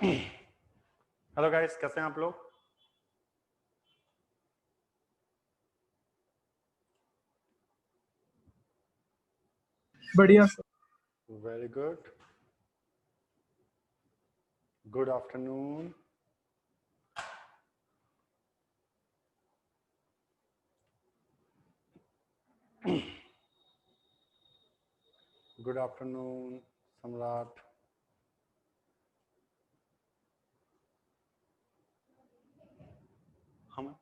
Hello guys, कैसे हैं आप लोग? बढ़िया sir. Very good. Good afternoon. Good afternoon सम्राट। हम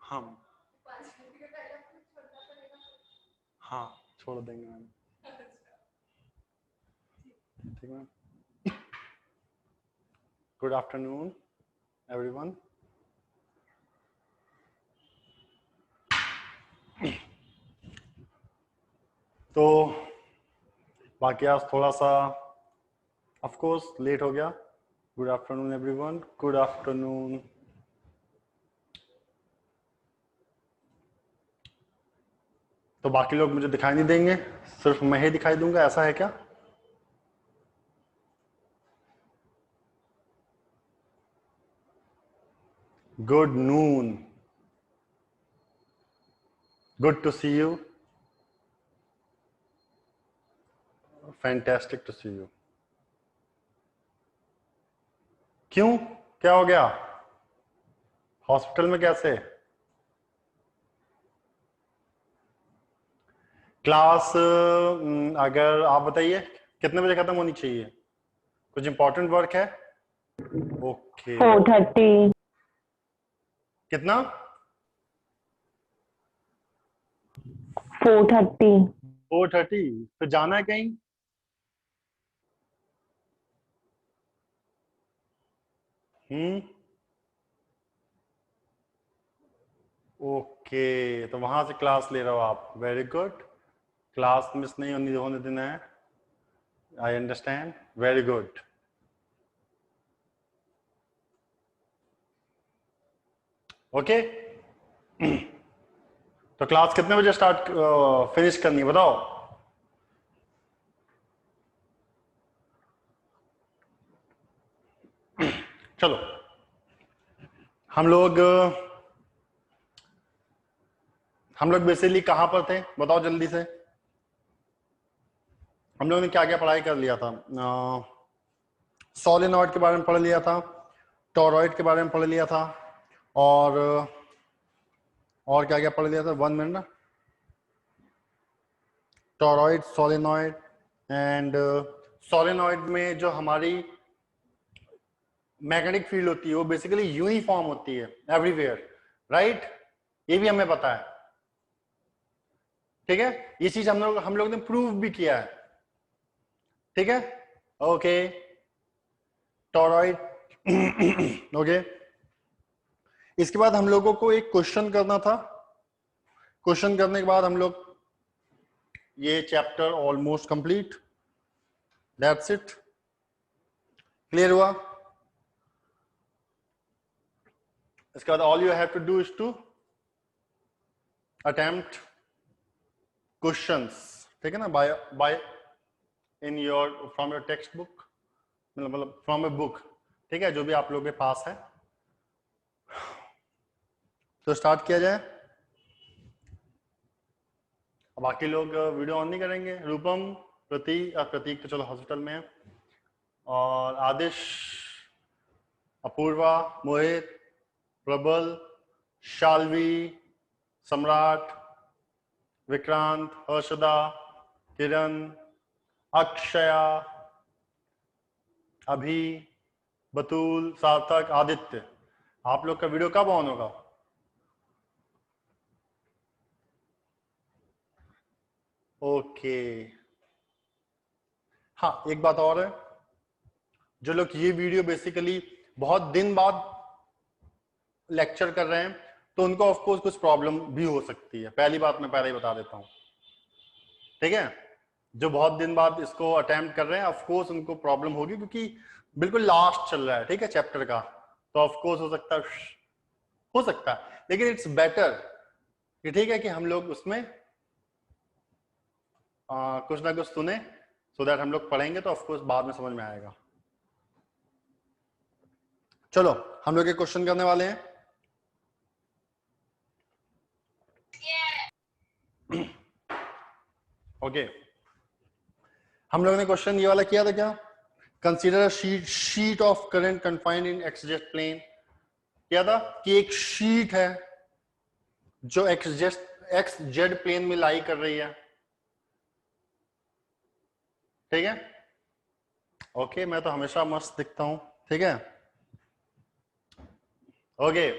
हम हाँ, छोड़ देंगे मैम। ठीक है। Good afternoon everyone. तो बाकी आज थोड़ा सा ऑफ कोर्स लेट हो गया। Good afternoon everyone, good afternoon. तो बाकी लोग मुझे दिखाई नहीं देंगे, सिर्फ मैं ही दिखाई दूंगा, ऐसा है क्या? Good noon, good to see you, fantastic to see you. क्यों, क्या हो गया? हॉस्पिटल में कैसे? क्लास अगर आप बताइए कितने बजे खत्म होनी चाहिए? कुछ इंपॉर्टेंट वर्क है? ओके। 4:30। कितना? 4:30। 4:30? फिर जाना है कहीं? ओके, तो वहां से क्लास ले रहे हो आप। Very good. क्लास मिस नहीं होने देना है। I understand. Very good. Okay. तो क्लास कितने बजे स्टार्ट फिनिश करनी है बताओ? चलो, हम लोग बेसिकली कहां पर थे बताओ जल्दी से। हम लोगों ने क्या क्या पढ़ाई कर लिया था? सोलेनॉइड के बारे में पढ़ लिया था, टोरॉइड के बारे में पढ़ लिया था, और क्या क्या पढ़ लिया था? 1 मिनट ना। टोरॉइड, सोलेनॉइड एंड सोलेनॉइड में जो हमारी मैग्नेटिक फील्ड होती है वो बेसिकली यूनिफॉर्म होती है एवरीवेयर, राइट? ये भी हमें पता है, ठीक है? ये चीज हम लोग ने प्रूव भी किया है, ठीक है? Okay, toroid. ओके, इसके बाद हम लोगों को एक क्वेश्चन करना था। क्वेश्चन करने के बाद हम लोग ये chapter almost complete. That's it. Clear हुआ? इसके बाद all you have to do is to attempt questions, ठीक है ना? By in your from your textbook, मतलब फ्रॉम ए बुक, ठीक है, जो भी आप लोगों के पास है। तो स्टार्ट किया जाए। बाकी लोग वीडियो ऑन नहीं करेंगे। रूपम, प्रतीक तो चलो हॉस्पिटल में है, और आदिश, अपूर्वा, मोहित, प्रबल, शाल्वी, सम्राट, विक्रांत, हर्षदा, किरण, अक्षया, अभी, बतूल, सार्थक, आदित्य। आप लोग का वीडियो कब ऑन होगा? ओके। हाँ, एक बात और है, जो लोग ये वीडियो बेसिकली बहुत दिन बाद लेक्चर कर रहे हैं तो उनको ऑफ कोर्स कुछ प्रॉब्लम भी हो सकती है। पहली बात मैं पहले ही बता देता हूं, ठीक है? जो बहुत दिन बाद इसको अटेम्प्ट कर रहे हैं ऑफ कोर्स उनको प्रॉब्लम होगी, क्योंकि बिल्कुल लास्ट चल रहा है, ठीक है, चैप्टर का। तो ऑफ कोर्स हो सकता है, लेकिन इट्स बेटर कि ठीक है कि हम लोग उसमें कुछ ना कुछ सुने, सो दैट हम लोग पढ़ेंगे तो ऑफ कोर्स बाद में समझ में आएगा, चलो हम लोग एक क्वेश्चन करने वाले हैं। ओके हम लोगों ने क्वेश्चन ये वाला किया था क्या? Consider sheet of current confined in X Z plane. क्या था कि एक शीट है जो एक्स जेड प्लेन में लाई कर रही है। ठीक है ओके मैं तो हमेशा मस्त दिखता हूं। ठीक है ओके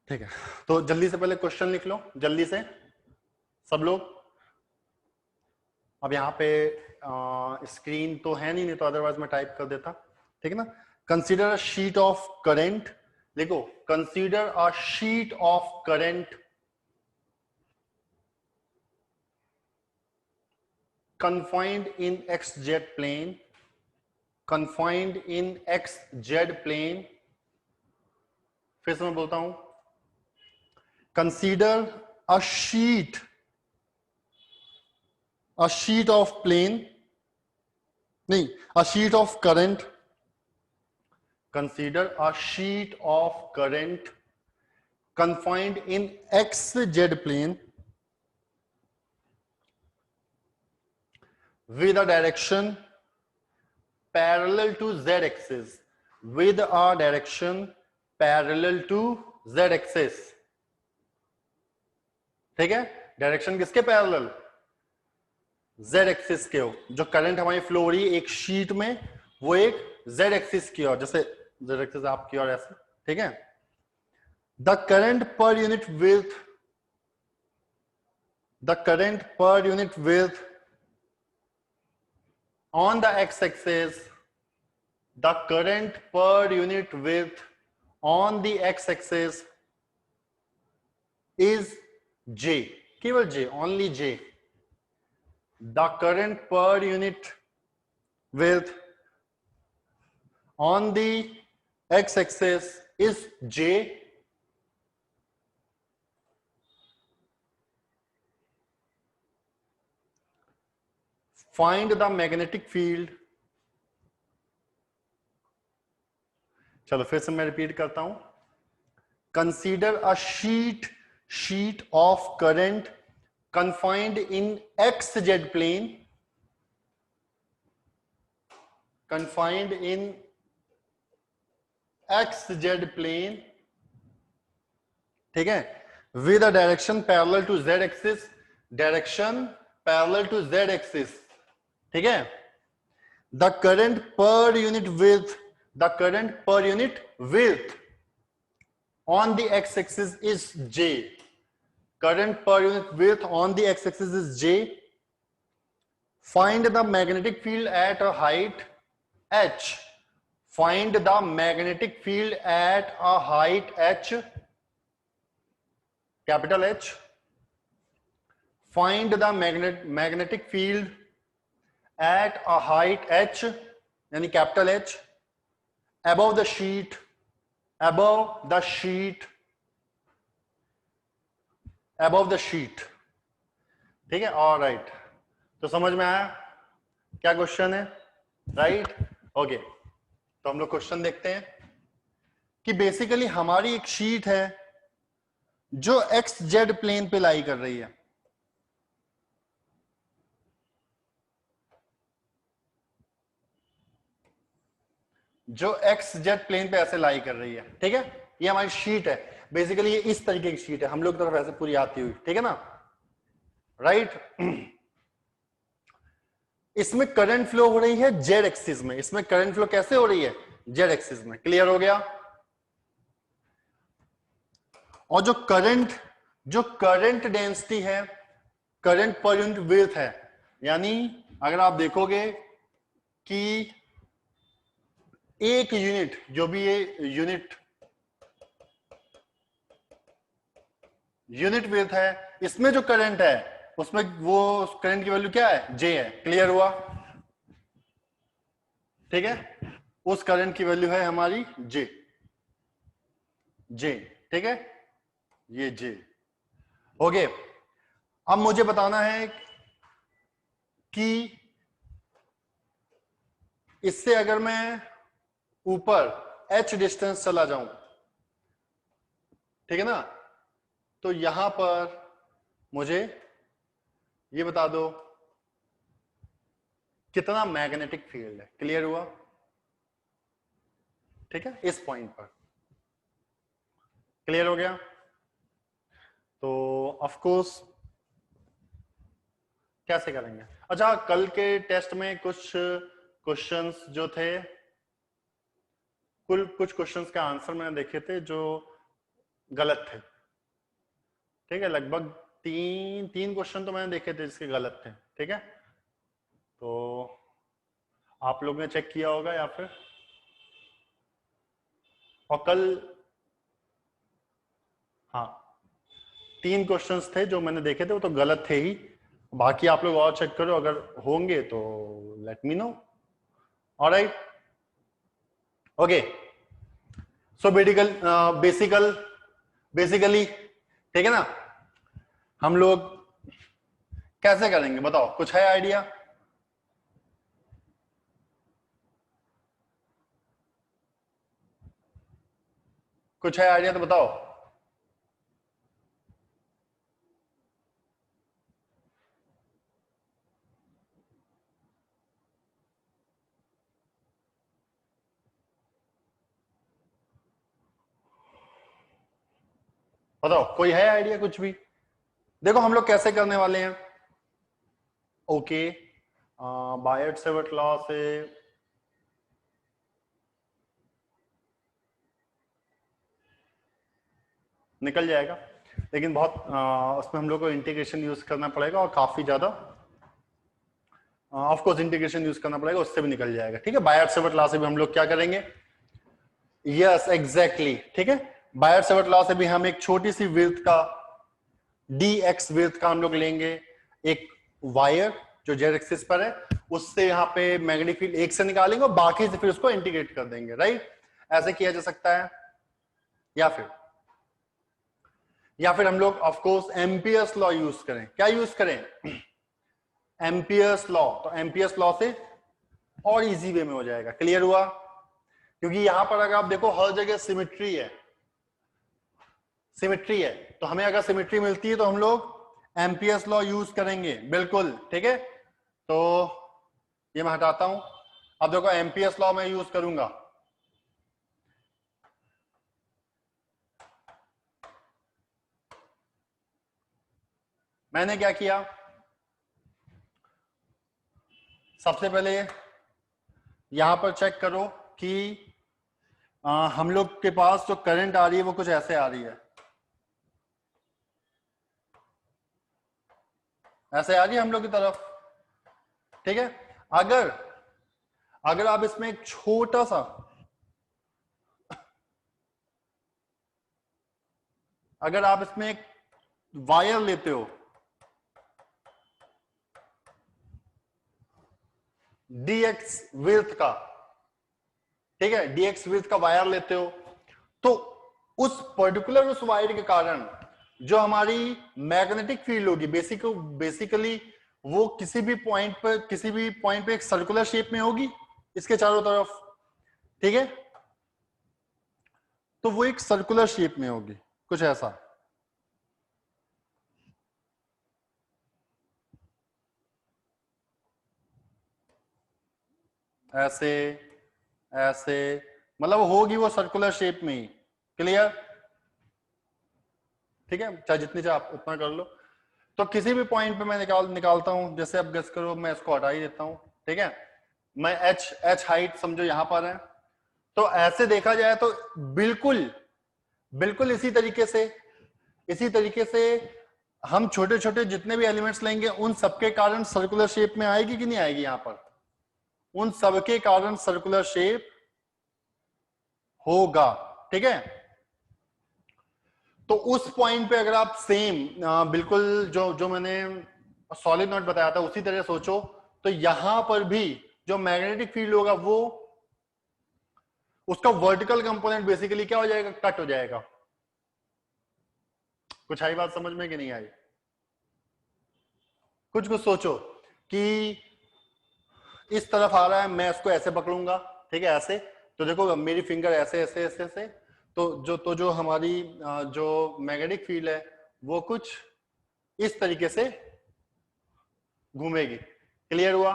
ठीक है तो जल्दी से पहले क्वेश्चन लिख लो जल्दी से सब लोग। अब यहाँ पे स्क्रीन तो है नहीं तो अदरवाइज मैं टाइप कर देता। ठीक है ना। Consider a sheet of current, लिखो consider a sheet of current confined in xz plane, confined in xz plane। फिर से मैं बोलता हूं consider a sheet of plane, नहीं a sheet of current, consider a sheet of current confined in xz plane with a direction parallel to z axis, with a direction parallel to z axis। ठीक है direction किसके parallel? z axis के हो। जो current हमारी flow हो रही है एक शीट में वो एक z एक्सिस की ओर, जैसे z एक्सिस आपकी ओर ऐसे। ठीक है the current per unit width, the current per unit width on the x-axis, the current per unit width on the x-axis is J, केवल J, only J। The current per unit width on the x-axis is J। Find the magnetic field। चलो फिर से मैं repeat करता हूं। Consider a sheet of current confined in xz plane, confined in xz plane। ठीक है with a direction parallel to z axis, direction parallel to z axis। ठीक है the current per unit width, the current per unit width on the x axis is J। current per unit width on the x axis is J। find the magnetic field at a height h, find the magnetic field at a height h, capital H। find the magnetic field at a height h यानी capital H above the sheet, above the sheet, above the sheet। ठीक है all right तो समझ में आया क्या question है? Right okay तो हम लोग क्वेश्चन देखते हैं कि बेसिकली हमारी एक शीट है जो एक्स जेड प्लेन पे लाई कर रही है। जो एक्स जेड प्लेन पे ऐसे लाई कर रही है। ठीक है ये हमारी शीट है बेसिकली ये इस तरीके की शीट है हम लोग तरफ ऐसे पूरी आती हुई। ठीक है ना राइट इसमें करंट फ्लो हो रही है जेड एक्सिस में। इसमें करंट फ्लो कैसे हो रही है? जेड एक्सिस में। क्लियर हो गया? और जो करंट डेंसिटी है, करंट पर यूनिट विड्थ है, यानी अगर आप देखोगे कि एक यूनिट जो भी ये यूनिट विड्थ है इसमें जो करंट है उसमें वो करंट की वैल्यू क्या है? जे है। क्लियर हुआ? ठीक है उस करंट की वैल्यू है हमारी जे। ठीक है ये जे। ओके अब मुझे बताना है कि इससे अगर मैं ऊपर h डिस्टेंस चला जाऊं, ठीक है ना, तो यहां पर मुझे ये बता दो कितना मैग्नेटिक फील्ड है। क्लियर हुआ? ठीक है, इस पॉइंट पर क्लियर हो गया। तो ऑफ कोर्स कैसे करेंगे? अच्छा, कल के टेस्ट में कुछ क्वेश्चंस जो थे, कुछ क्वेश्चंस के आंसर मैंने देखे थे जो गलत थे। ठीक है, लगभग तीन क्वेश्चन तो मैंने देखे थे जिसके गलत थे। ठीक है, तो आप लोग ने चेक किया होगा या फिर, और कल, हाँ, 3 क्वेश्चंस थे जो मैंने देखे थे वो तो गलत थे ही। बाकी आप लोग और चेक करो, अगर होंगे तो let me know. Alright, okay. So basically ठीक है ना, हम लोग कैसे करेंगे बताओ, कुछ है आइडिया? कुछ है आइडिया तो बताओ। बताओ, कोई है आइडिया कुछ भी? देखो हम लोग कैसे करने वाले हैं। ओके, बायट-सेवर्ट लॉ से निकल जाएगा, लेकिन बहुत उसमें हम लोग को इंटीग्रेशन यूज करना पड़ेगा और काफी ज्यादा ऑफ कोर्स इंटीग्रेशन यूज करना पड़ेगा, उससे भी निकल जाएगा। ठीक है, बायट-सेवर्ट लॉ से भी हम लोग क्या करेंगे? यस एग्जैक्टली, ठीक है, बायट-सेवर्ट लॉ से भी हम एक छोटी सी विड्थ का dx विड्थ का हम लोग लेंगे, एक वायर जो जेड एक्सिस पर है, उससे यहाँ पे मैग्नेटिक फील्ड एक से निकालेंगे और बाकी से फिर उसको इंटीग्रेट कर देंगे। राइट, ऐसे किया जा सकता है। या फिर हम लोग of course Ampere's law use करें। क्या यूज करें? Ampere's law. तो एम्पियर्स लॉ से और इजी वे में हो जाएगा। क्लियर हुआ? क्योंकि यहां पर अगर आप देखो हर जगह सिमेट्री है, तो हमें अगर सिमेट्री मिलती है तो हम लोग एम्पियर्स लॉ यूज करेंगे। बिल्कुल ठीक है, तो ये मैं हटाता हूं। अब देखो एम्पियर्स लॉ मैं यूज करूंगा, मैंने क्या किया, सबसे पहले यहां पर चेक करो कि हम लोग के पास जो करंट आ रही है वो कुछ ऐसे आ रही है, ऐसे आ रही है हम लोग की तरफ। ठीक है, अगर अगर आप इसमें एक छोटा सा, अगर आप इसमें एक वायर लेते हो dx विड्थ का, ठीक है, dx विड्थ का वायर लेते हो, तो उस पर्टिकुलर उस वायर के कारण जो हमारी मैग्नेटिक फील्ड होगी बेसिकली वो किसी भी पॉइंट पे एक सर्कुलर शेप में होगी इसके चारों तरफ। ठीक है, तो वो एक सर्कुलर शेप में होगी कुछ ऐसा। ऐसे ऐसे, मतलब होगी वो सर्कुलर शेप में ही। क्लियर? ठीक है, चाहे जितनी चाहे आप उतना कर लो। तो किसी भी पॉइंट पे मैं निकालता हूं, जैसे अब गेस करो मैं इसको हटा ही देता हूं। ठीक है, मैं एच हाइट समझो यहां पर है, तो ऐसे देखा जाए तो बिल्कुल बिल्कुल इसी तरीके से हम छोटे छोटे जितने भी एलिमेंट्स लेंगे उन सबके कारण सर्कुलर शेप में आएगी कि नहीं आएगी? यहां पर उन सबके कारण सर्कुलर शेप होगा। ठीक है, तो उस पॉइंट पे अगर आप सेम बिल्कुल जो जो मैंने सॉलिड नोट बताया था उसी तरह सोचो, तो यहां पर भी जो मैग्नेटिक फील्ड होगा वो उसका वर्टिकल कंपोनेंट बेसिकली क्या हो जाएगा? कट हो जाएगा। कुछ आई बात समझ में कि नहीं आई? कुछ कुछ सोचो कि इस तरफ आ रहा है, मैं इसको ऐसे पकड़ूंगा, ठीक है, ऐसे, तो देखो मेरी फिंगर ऐसे ऐसे ऐसे ऐसे, तो जो हमारी जो मैग्नेटिक फील्ड है वो कुछ इस तरीके से घूमेगी। क्लियर हुआ?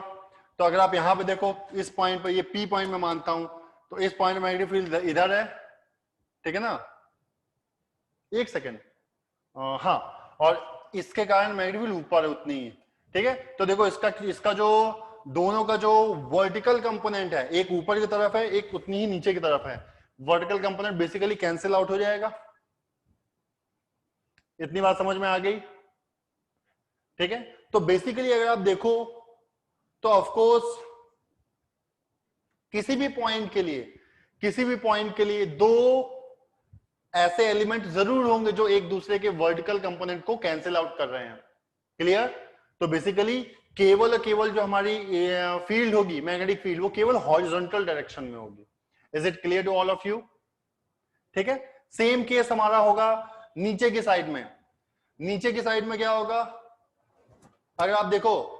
तो अगर आप यहां पे देखो, इस पॉइंट पर, ये पी पॉइंट में मानता हूं, तो इस पॉइंट में मैग्नेटिक फील्ड इधर है, ठीक है ना, एक सेकेंड, हाँ, और इसके कारण मैग्नेटिक फील्ड ऊपर है उतनी ही, ठीक है। तो देखो इसका जो दोनों का जो वर्टिकल कंपोनेंट है, एक ऊपर की तरफ है, एक उतनी ही नीचे की तरफ है, vertical component basically cancel out हो जाएगा। इतनी बात समझ में आ गई? ठीक है। तो बेसिकली अगर आप देखो तो ऑफ कोर्स किसी भी पॉइंट के लिए दो ऐसे एलिमेंट जरूर होंगे जो एक दूसरे के वर्टिकल कंपोनेंट को कैंसिल आउट कर रहे हैं। क्लियर? तो बेसिकली केवल और केवल जो हमारी फील्ड होगी, मैग्नेटिक फील्ड, वो केवल हॉरिजॉन्टल डायरेक्शन में होगी। Is it clear to all of you? ठीक है। सेम केस हमारा होगा नीचे की साइड में। नीचे की साइड में क्या होगा? अगर आप देखो,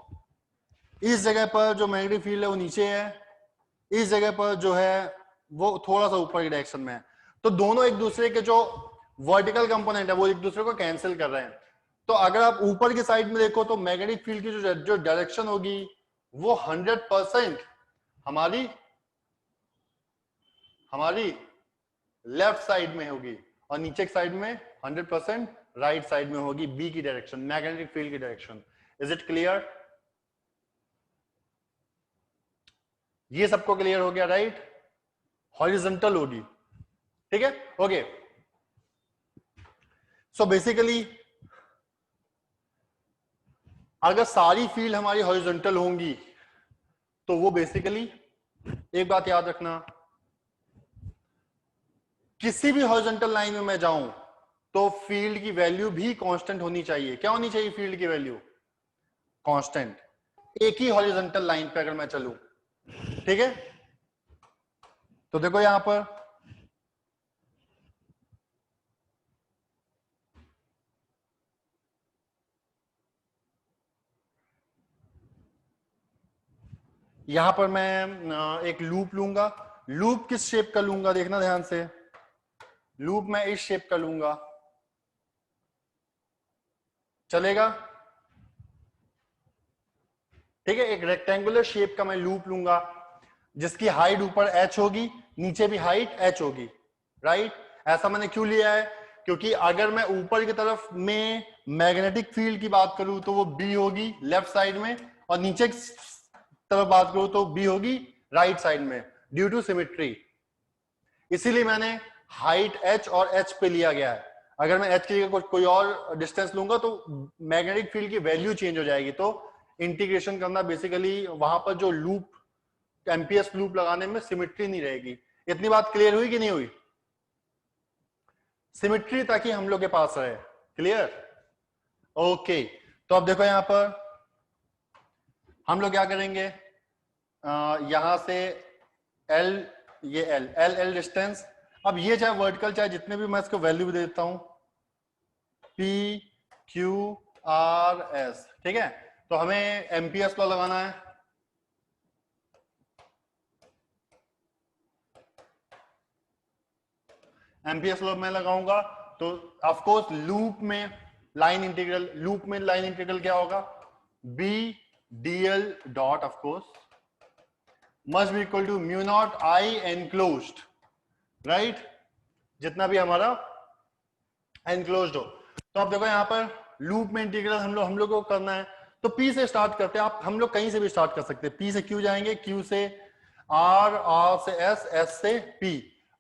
इस जगह पर जो मैग्नेटिक फील्ड है वो नीचे है, इस जगह पर जो है वो थोड़ा सा ऊपर की डायरेक्शन में है, तो दोनों एक दूसरे के जो वर्टिकल कंपोनेंट है वो एक दूसरे को कैंसिल कर रहे हैं। तो अगर आप ऊपर की साइड में देखो तो मैग्नेटिक फील्ड की जो डायरेक्शन होगी वो 100% हमारी लेफ्ट साइड में होगी, और नीचे की साइड में 100% राइट साइड में होगी, बी की डायरेक्शन, मैग्नेटिक फील्ड की डायरेक्शन। Is it clear? ये सबको क्लियर हो गया, राइट? हॉरिजॉन्टल होगी, ठीक है, ओके। सो बेसिकली अगर सारी फील्ड हमारी हॉरिजॉन्टल होंगी तो वो बेसिकली, एक बात याद रखना, किसी भी हॉरिजॉन्टल लाइन में मैं जाऊं तो फील्ड की वैल्यू भी कांस्टेंट होनी चाहिए। क्या होनी चाहिए? फील्ड की वैल्यू कांस्टेंट। एक ही हॉरिजॉन्टल लाइन पे अगर मैं चलूं, ठीक है। तो देखो यहां पर मैं एक लूप लूंगा। लूप किस शेप का लूंगा? देखना ध्यान से। लूप मैं इस शेप का लूंगा, चलेगा? ठीक है, एक रेक्टेंगुलर शेप का मैं लूप लूंगा जिसकी हाइट ऊपर h होगी, नीचे भी हाइट h होगी, राइट? ऐसा मैंने क्यों लिया है? क्योंकि अगर मैं ऊपर की तरफ में मैग्नेटिक फील्ड की बात करूं तो वो B होगी लेफ्ट साइड में, और नीचे की तरफ बात करूं तो B होगी राइट साइड में, ड्यू टू सिमेट्री। इसीलिए मैंने हाइट h और h पे लिया गया है। अगर मैं h की जगह कोई और डिस्टेंस लूंगा तो मैग्नेटिक फील्ड की वैल्यू चेंज हो जाएगी, तो इंटीग्रेशन करना बेसिकली वहां पर जो लूप, एमपीएस लूप लगाने में सिमेट्री नहीं रहेगी। इतनी बात क्लियर हुई कि नहीं हुई? सिमेट्री ताकि हम लोग के पास रहे। क्लियर? ओके। तो अब देखो यहां पर हम लोग क्या करेंगे, यहां से L, ये L डिस्टेंस, अब ये चाहे वर्टिकल चाहे जितने भी, मैं इसको वैल्यू भी दे देता हूं, P Q R S, ठीक है। तो हमें एमपीएस लॉ लगाना है। एमपीएस लॉ मैं लगाऊंगा तो ऑफ कोर्स लूप में लाइन इंटीग्रल क्या होगा? B dl dot of course must be equal to mu not I enclosed, right? जितना भी हमारा एनक्लोज्ड हो। तो आप देखो यहां पर लूप में इंटीग्रल हम लोग को करना है, तो P से स्टार्ट करते हैं। आप हम लोग कहीं से भी स्टार्ट कर सकते हैं। P से Q जाएंगे, Q से R, R से S, S से P।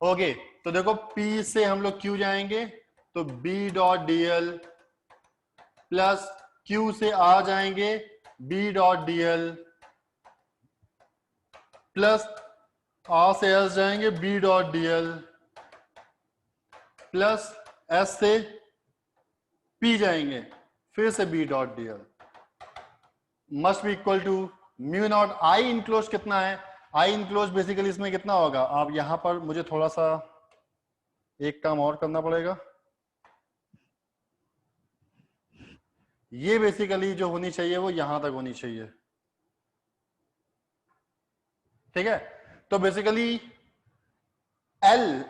ओके, तो देखो P से हम लोग Q जाएंगे तो B dot DL plus Q से R जाएंगे B dot DL plus R से S जाएंगे B dot DL plus S से P जाएंगे फिर से B dot DL must be equal to mu not I enclosed. कितना है आई इनक्लोज? बेसिकली इसमें कितना होगा? आप यहां पर मुझे थोड़ा सा एक काम और करना पड़ेगा। ये बेसिकली जो होनी चाहिए वो यहां तक होनी चाहिए, ठीक है, तो बेसिकली एल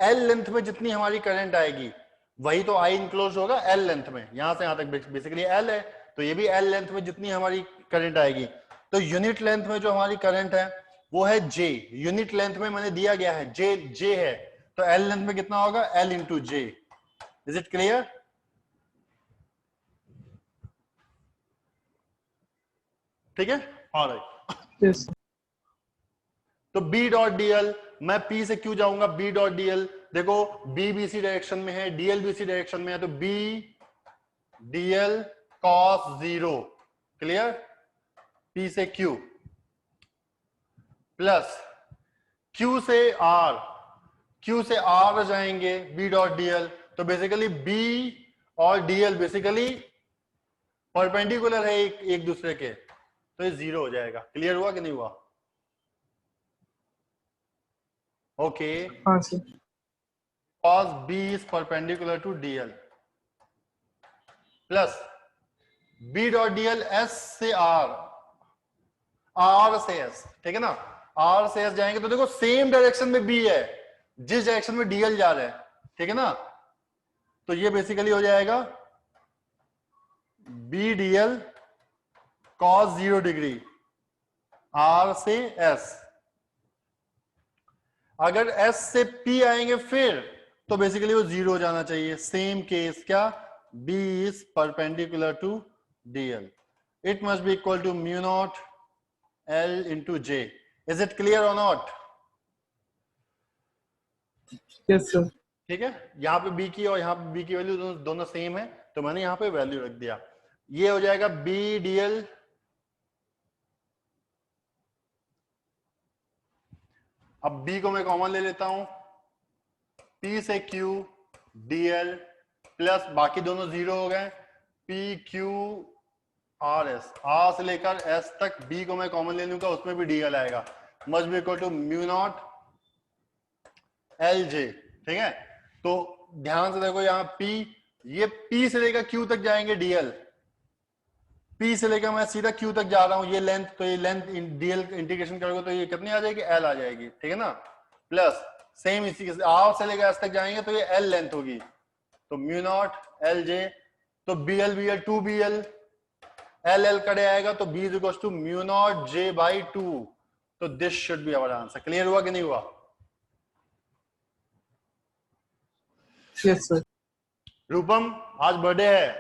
एल लेंथ में जितनी हमारी करंट आएगी वही तो आई इनक्लोज होगा एल लेंथ में, यहां से यहां तक बेसिकली एल है, तो ये भी एल लेंथ में जितनी हमारी करंट आएगी, तो यूनिट लेंथ में जो हमारी करंट है वो है जे, यूनिट लेंथ में मैंने दिया गया है जे, जे है, तो एल लेंथ में कितना होगा L into J. Is it clear? ठीक है, ऑलराइट। यस तो बी डॉट डीएल, मैं पी से क्यों जाऊंगा, बी डॉट डीएल, देखो बी बीसी डायरेक्शन में है, डीएल बीसी डायरेक्शन में है, तो B DL cos zero, clear, P से क्यू प्लस क्यू से आर, क्यू से आर जाएंगे बी डॉट डीएल, तो बेसिकली बी और डीएल बेसिकली परपेंडिकुलर है एक दूसरे के, तो ये जीरो हो जाएगा। क्लियर हुआ कि नहीं हुआ? ओके, हाँ sir cos B is perpendicular to DL plus B dot DL S से R, R से S, ठीक है ना, R से S जाएंगे तो देखो सेम डायरेक्शन में B है जिस डायरेक्शन में DL जा रहा है, ठीक है ना, तो ये बेसिकली हो जाएगा B DL cos 0 degree R से S, अगर S से P आएंगे फिर तो बेसिकली वो जीरो हो जाना चाहिए, सेम केस क्या, B is perpendicular to DL, it must be equal to mu naught L into J. Is it clear or not? Yes sir ठीक है, यहाँ पे B की और यहाँ पे B की वैल्यू दोनों सेम है, तो मैंने यहाँ पे वैल्यू रख दिया, ये हो जाएगा B DL, अब B को मैं कॉमन ले लेता हूं, P से Q DL प्लस बाकी दोनों जीरो हो गए, P Q R S, R से लेकर एस तक बी को मैं कॉमन ले लूंगा, उसमें भी डीएल आएगा, must be equal to mu naught L J, ठीक है, तो ध्यान से देखो यहाँ पी, ये पी से लेकर क्यू तक जाएंगे डीएल, पी से लेकर मैं सीधा क्यू तक जा रहा हूं, ये लेंथ, तो ये लेंथ डीएल इंटीग्रेशन करोगे तो ये कितनी आ जाएगी एल आ जाएगी, ठीक है ना, प्लस सेम इसी आर से लेकर एस तक जाएंगे तो ये एल लेंथ होगी, तो म्यू नॉट एल जे, तो B L two B L, L L करे आएगा तो B is equal to mu not J by two, तो this should be our answer. Clear हुआ कि नहीं हुआ? यस सर रूपम आज बर्थडे है,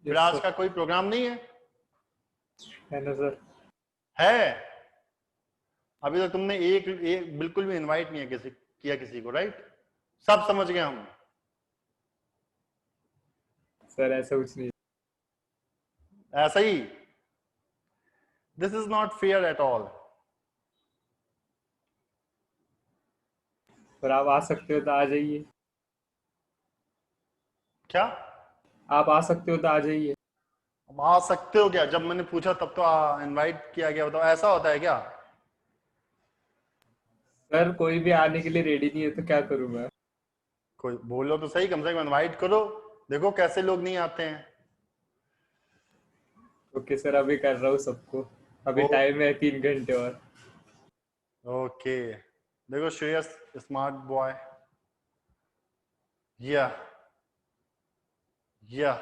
फिर यस आज सर का कोई प्रोग्राम नहीं है? है ना सर है, अभी तक तुमने एक बिल्कुल भी इनवाइट नहीं है किया किसी को, राइट? सब समझ गए हम, सर ऐसा कुछ नहीं ऐसा ही, this is not fair at all. Sir आप आ सकते हो तो आ जाइए, क्या? आप आ सकते हो तो आ जाइए। अब आ सकते हो क्या, जब मैंने पूछा तब तो इनवाइट किया गया, बताओ ऐसा होता है क्या? सर कोई भी आने के लिए रेडी नहीं है तो क्या करूं मैं। कोई बोलो तो सही, कम से कम इनवाइट करो, देखो कैसे लोग नहीं आते हैं। ओके सर अभी कर रहा हूँ सबको, अभी ओ, टाइम है 3 घंटे और। ओके, देखो श्रेयस स्मार्ट बॉय, या या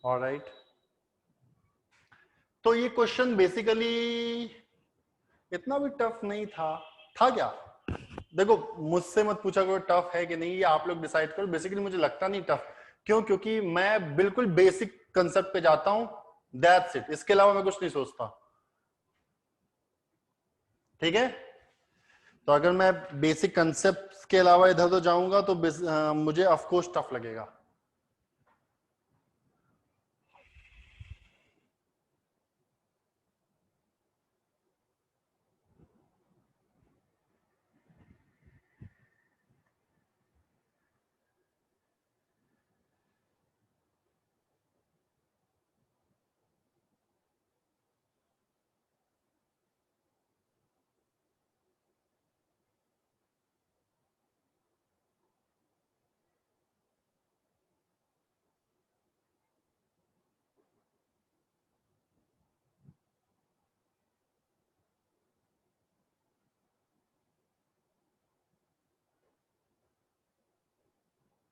ऑलराइट, तो ये क्वेश्चन बेसिकली इतना भी टफ नहीं था क्या? देखो मुझसे मत पूछा करो टफ है कि नहीं, ये आप लोग डिसाइड करो, बेसिकली मुझे लगता नहीं टफ, क्यों, क्योंकि मैं बिल्कुल बेसिक कंसेप्ट पे जाता हूं, दैट्स इट, इसके अलावा मैं कुछ नहीं सोचता, ठीक है, तो अगर मैं बेसिक कंसेप्ट के अलावा इधर उधर जाऊंगा तो मुझे ऑफकोर्स टफ लगेगा।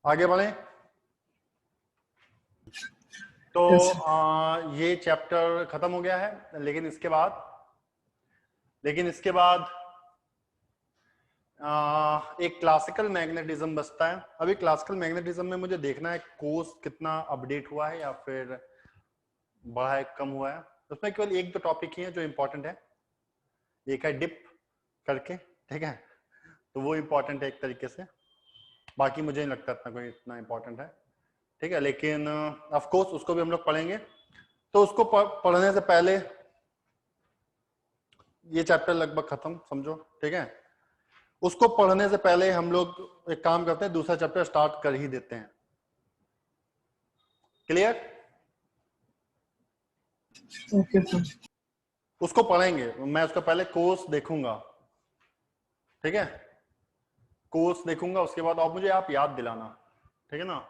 आगे बढ़े तो Yes. ये चैप्टर खत्म हो गया है, लेकिन इसके बाद एक क्लासिकल मैग्नेटिज्म बचता है। अभी क्लासिकल मैग्नेटिज्म में मुझे देखना है कोर्स कितना अपडेट हुआ है या फिर बढ़ा है, कम हुआ है। उसमें केवल एक दो टॉपिक ही है जो इंपॉर्टेंट है। एक है डिप करके, ठीक है, तो वो इंपॉर्टेंट है एक तरीके से, बाकी मुझे नहीं लगता इतना कोई इतना इंपॉर्टेंट है, ठीक है। लेकिन ऑफ कोर्स उसको भी हम लोग पढ़ेंगे। तो उसको पढ़ने से पहले ये चैप्टर लगभग खत्म समझो, ठीक है। उसको पढ़ने से पहले हम लोग एक काम करते हैं, दूसरा चैप्टर स्टार्ट कर ही देते हैं। क्लियर? Okay, sir. उसको पढ़ेंगे, मैं उसका पहले कोर्स देखूंगा, ठीक है, कोर्स देखूंगा, उसके बाद आप मुझे याद दिलाना, ठीक है ना।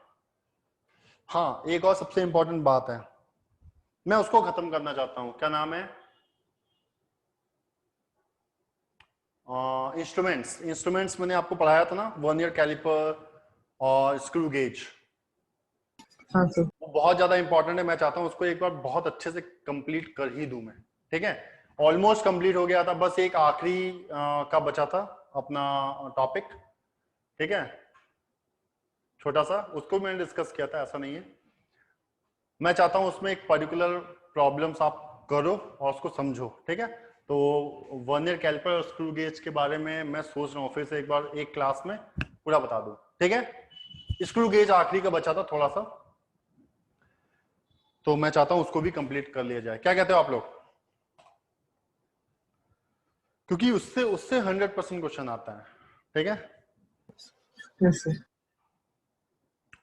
हाँ, एक और सबसे इंपॉर्टेंट बात है, मैं उसको खत्म करना चाहता हूं, क्या नाम है, इंस्ट्रूमेंट्स मैंने आपको पढ़ाया था ना, वर्नियर कैलिपर और स्क्रू गेज, हाँ सर। वो बहुत ज्यादा इंपॉर्टेंट है। मैं चाहता हूं उसको एक बार बहुत अच्छे से कंप्लीट कर ही दूं मैं, ठीक है। ऑलमोस्ट कंप्लीट हो गया था, बस एक आखिरी का बचा था अपना टॉपिक, ठीक है, छोटा सा, उसको मैंने डिस्कस किया था, ऐसा नहीं है। मैं चाहता हूं उसमें एक पर्टिकुलर प्रॉब्लम्स आप करो और उसको समझो, ठीक है। तो वर्नियर कैलिपर और स्क्रू गेज के बारे में मैं सोच रहा हूँ फिर से एक बार एक क्लास में पूरा बता दूं, ठीक है। स्क्रू गेज आखिरी का बचा था थोड़ा सा, तो मैं चाहता हूं उसको भी कंप्लीट कर लिया जाए। क्या कहते हो आप लोग? क्योंकि उससे उससे 100% क्वेश्चन आता है, ठीक है। Yes, sir.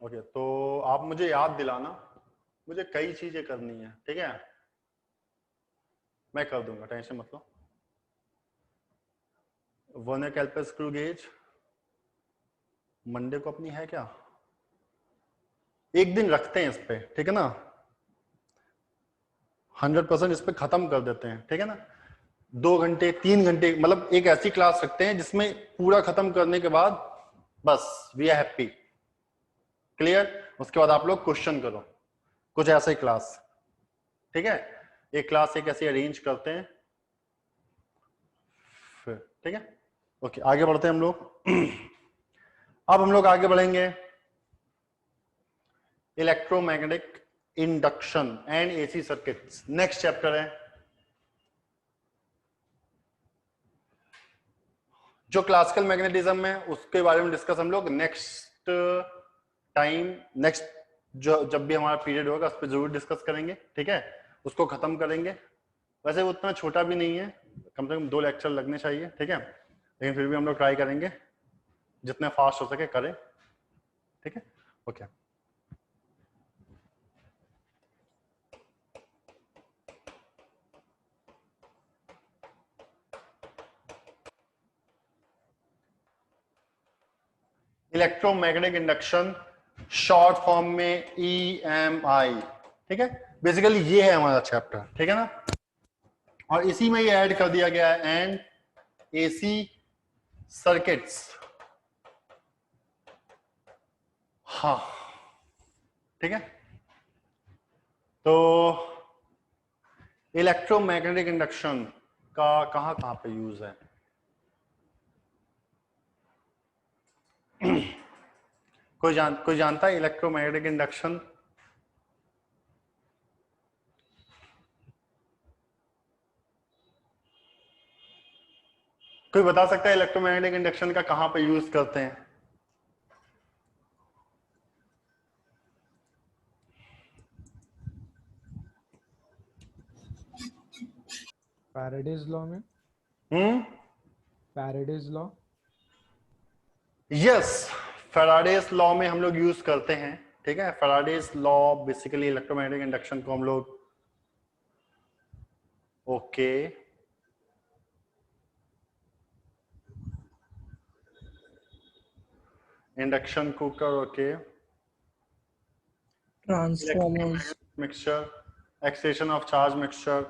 ओके, तो आप मुझे याद दिलाना, मुझे कई चीजें करनी है, ठीक है, मैं कर दूंगा, टेंशन मत लो। Vernier calliper screw gauge Monday को अपनी है क्या, एक दिन रखते हैं इस पे, ठीक है ना, 100% इस पे खत्म कर देते हैं, ठीक है ना। 2 घंटे 3 घंटे, मतलब एक ऐसी क्लास रखते हैं जिसमें पूरा खत्म करने के बाद बस वी आर हैप्पी, क्लियर। उसके बाद आप लोग क्वेश्चन करो, कुछ ऐसा ही क्लास, ठीक है। एक क्लास एक ऐसी अरेंज करते हैं फिर, ठीक है। ओके, आगे बढ़ते हैं हम लोग। अब हम लोग आगे बढ़ेंगे electromagnetic induction and AC circuits, next chapter है। जो क्लासिकल मैग्नेटिज्म है उसके बारे में डिस्कस हम लोग नेक्स्ट टाइम, नेक्स्ट जब भी हमारा पीरियड होगा उस पर जरूर डिस्कस करेंगे, ठीक है, उसको खत्म करेंगे। वैसे वो उतना छोटा भी नहीं है, कम से कम 2 लेक्चर लगने चाहिए, ठीक है, लेकिन फिर भी हम लोग ट्राई करेंगे जितने फास्ट हो सके करें, ठीक है। Okay, electromagnetic induction, short form में EMI, ठीक है। बेसिकली ये है हमारा चैप्टर, ठीक है ना, और इसी में ये ऐड कर दिया गया है एंड AC सर्किट्स। हाँ, ठीक है। तो इलेक्ट्रोमैग्नेटिक इंडक्शन का कहां कहां पे यूज है? कोई जानता है इलेक्ट्रोमैग्नेटिक इंडक्शन? कोई बता सकता है इलेक्ट्रोमैग्नेटिक इंडक्शन का कहां पे यूज करते हैं? फैराडेज लॉ में। Faraday's law. Yes, Faraday's law में हम लोग यूज करते हैं, ठीक है। Faraday's law basically electromagnetic induction को हम लोग, okay, induction cooker, okay, Transformers. Mixture, extension of charge mixture,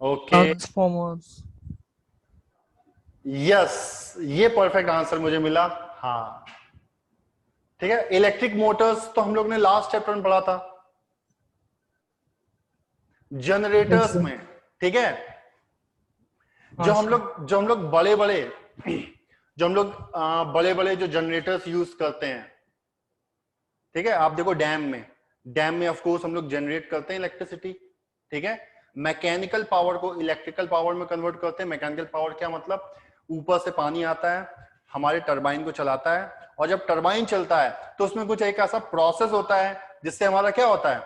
okay, Transformers. Yes, ये परफेक्ट आंसर मुझे मिला, हाँ, ठीक है। इलेक्ट्रिक मोटर्स तो हम लोग ने लास्ट चैप्टर में पढ़ा था, जनरेटर्स sir. में, ठीक है। हाँ जो sir. हम लोग बड़े बड़े जो हम लोग बड़े बड़े जो जनरेटर्स यूज करते हैं, ठीक है। आप देखो डैम में ऑफ कोर्स हम लोग जनरेट करते हैं इलेक्ट्रिसिटी, ठीक है। मैकेनिकल पावर को इलेक्ट्रिकल पावर में कन्वर्ट करते हैं। मैकेनिकल पावर क्या मतलब, ऊपर से पानी आता है, हमारे टरबाइन को चलाता है, और जब टरबाइन चलता है तो उसमें कुछ एक ऐसा प्रोसेस होता है जिससे हमारा क्या होता है,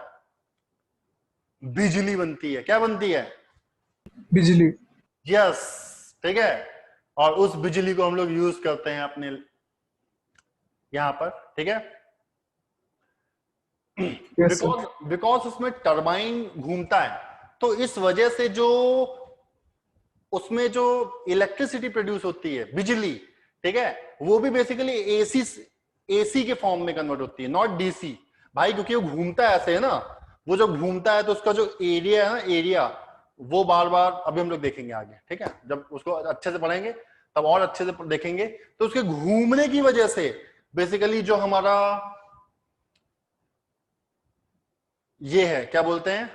बिजली बनती है। क्या बनती है? बिजली. यस, ठीक है। और उस बिजली को हम लोग यूज करते हैं अपने यहां पर, ठीक है। Yes sir. बिकॉज उसमें टरबाइन घूमता है, तो इस वजह से जो उसमें जो इलेक्ट्रिसिटी प्रोड्यूस होती है, बिजली, ठीक है, वो भी बेसिकली एसी के फॉर्म में कन्वर्ट होती है, नॉट डीसी भाई, क्योंकि वो घूमता है ऐसे है ना। वो जब घूमता है तो उसका जो एरिया है ना, एरिया वो बार बार अभी हम लोग देखेंगे आगे, ठीक है। जब उसको अच्छे से पढ़ेंगे तब और अच्छे से देखेंगे। तो उसके घूमने की वजह से बेसिकली जो हमारा ये है, क्या बोलते हैं,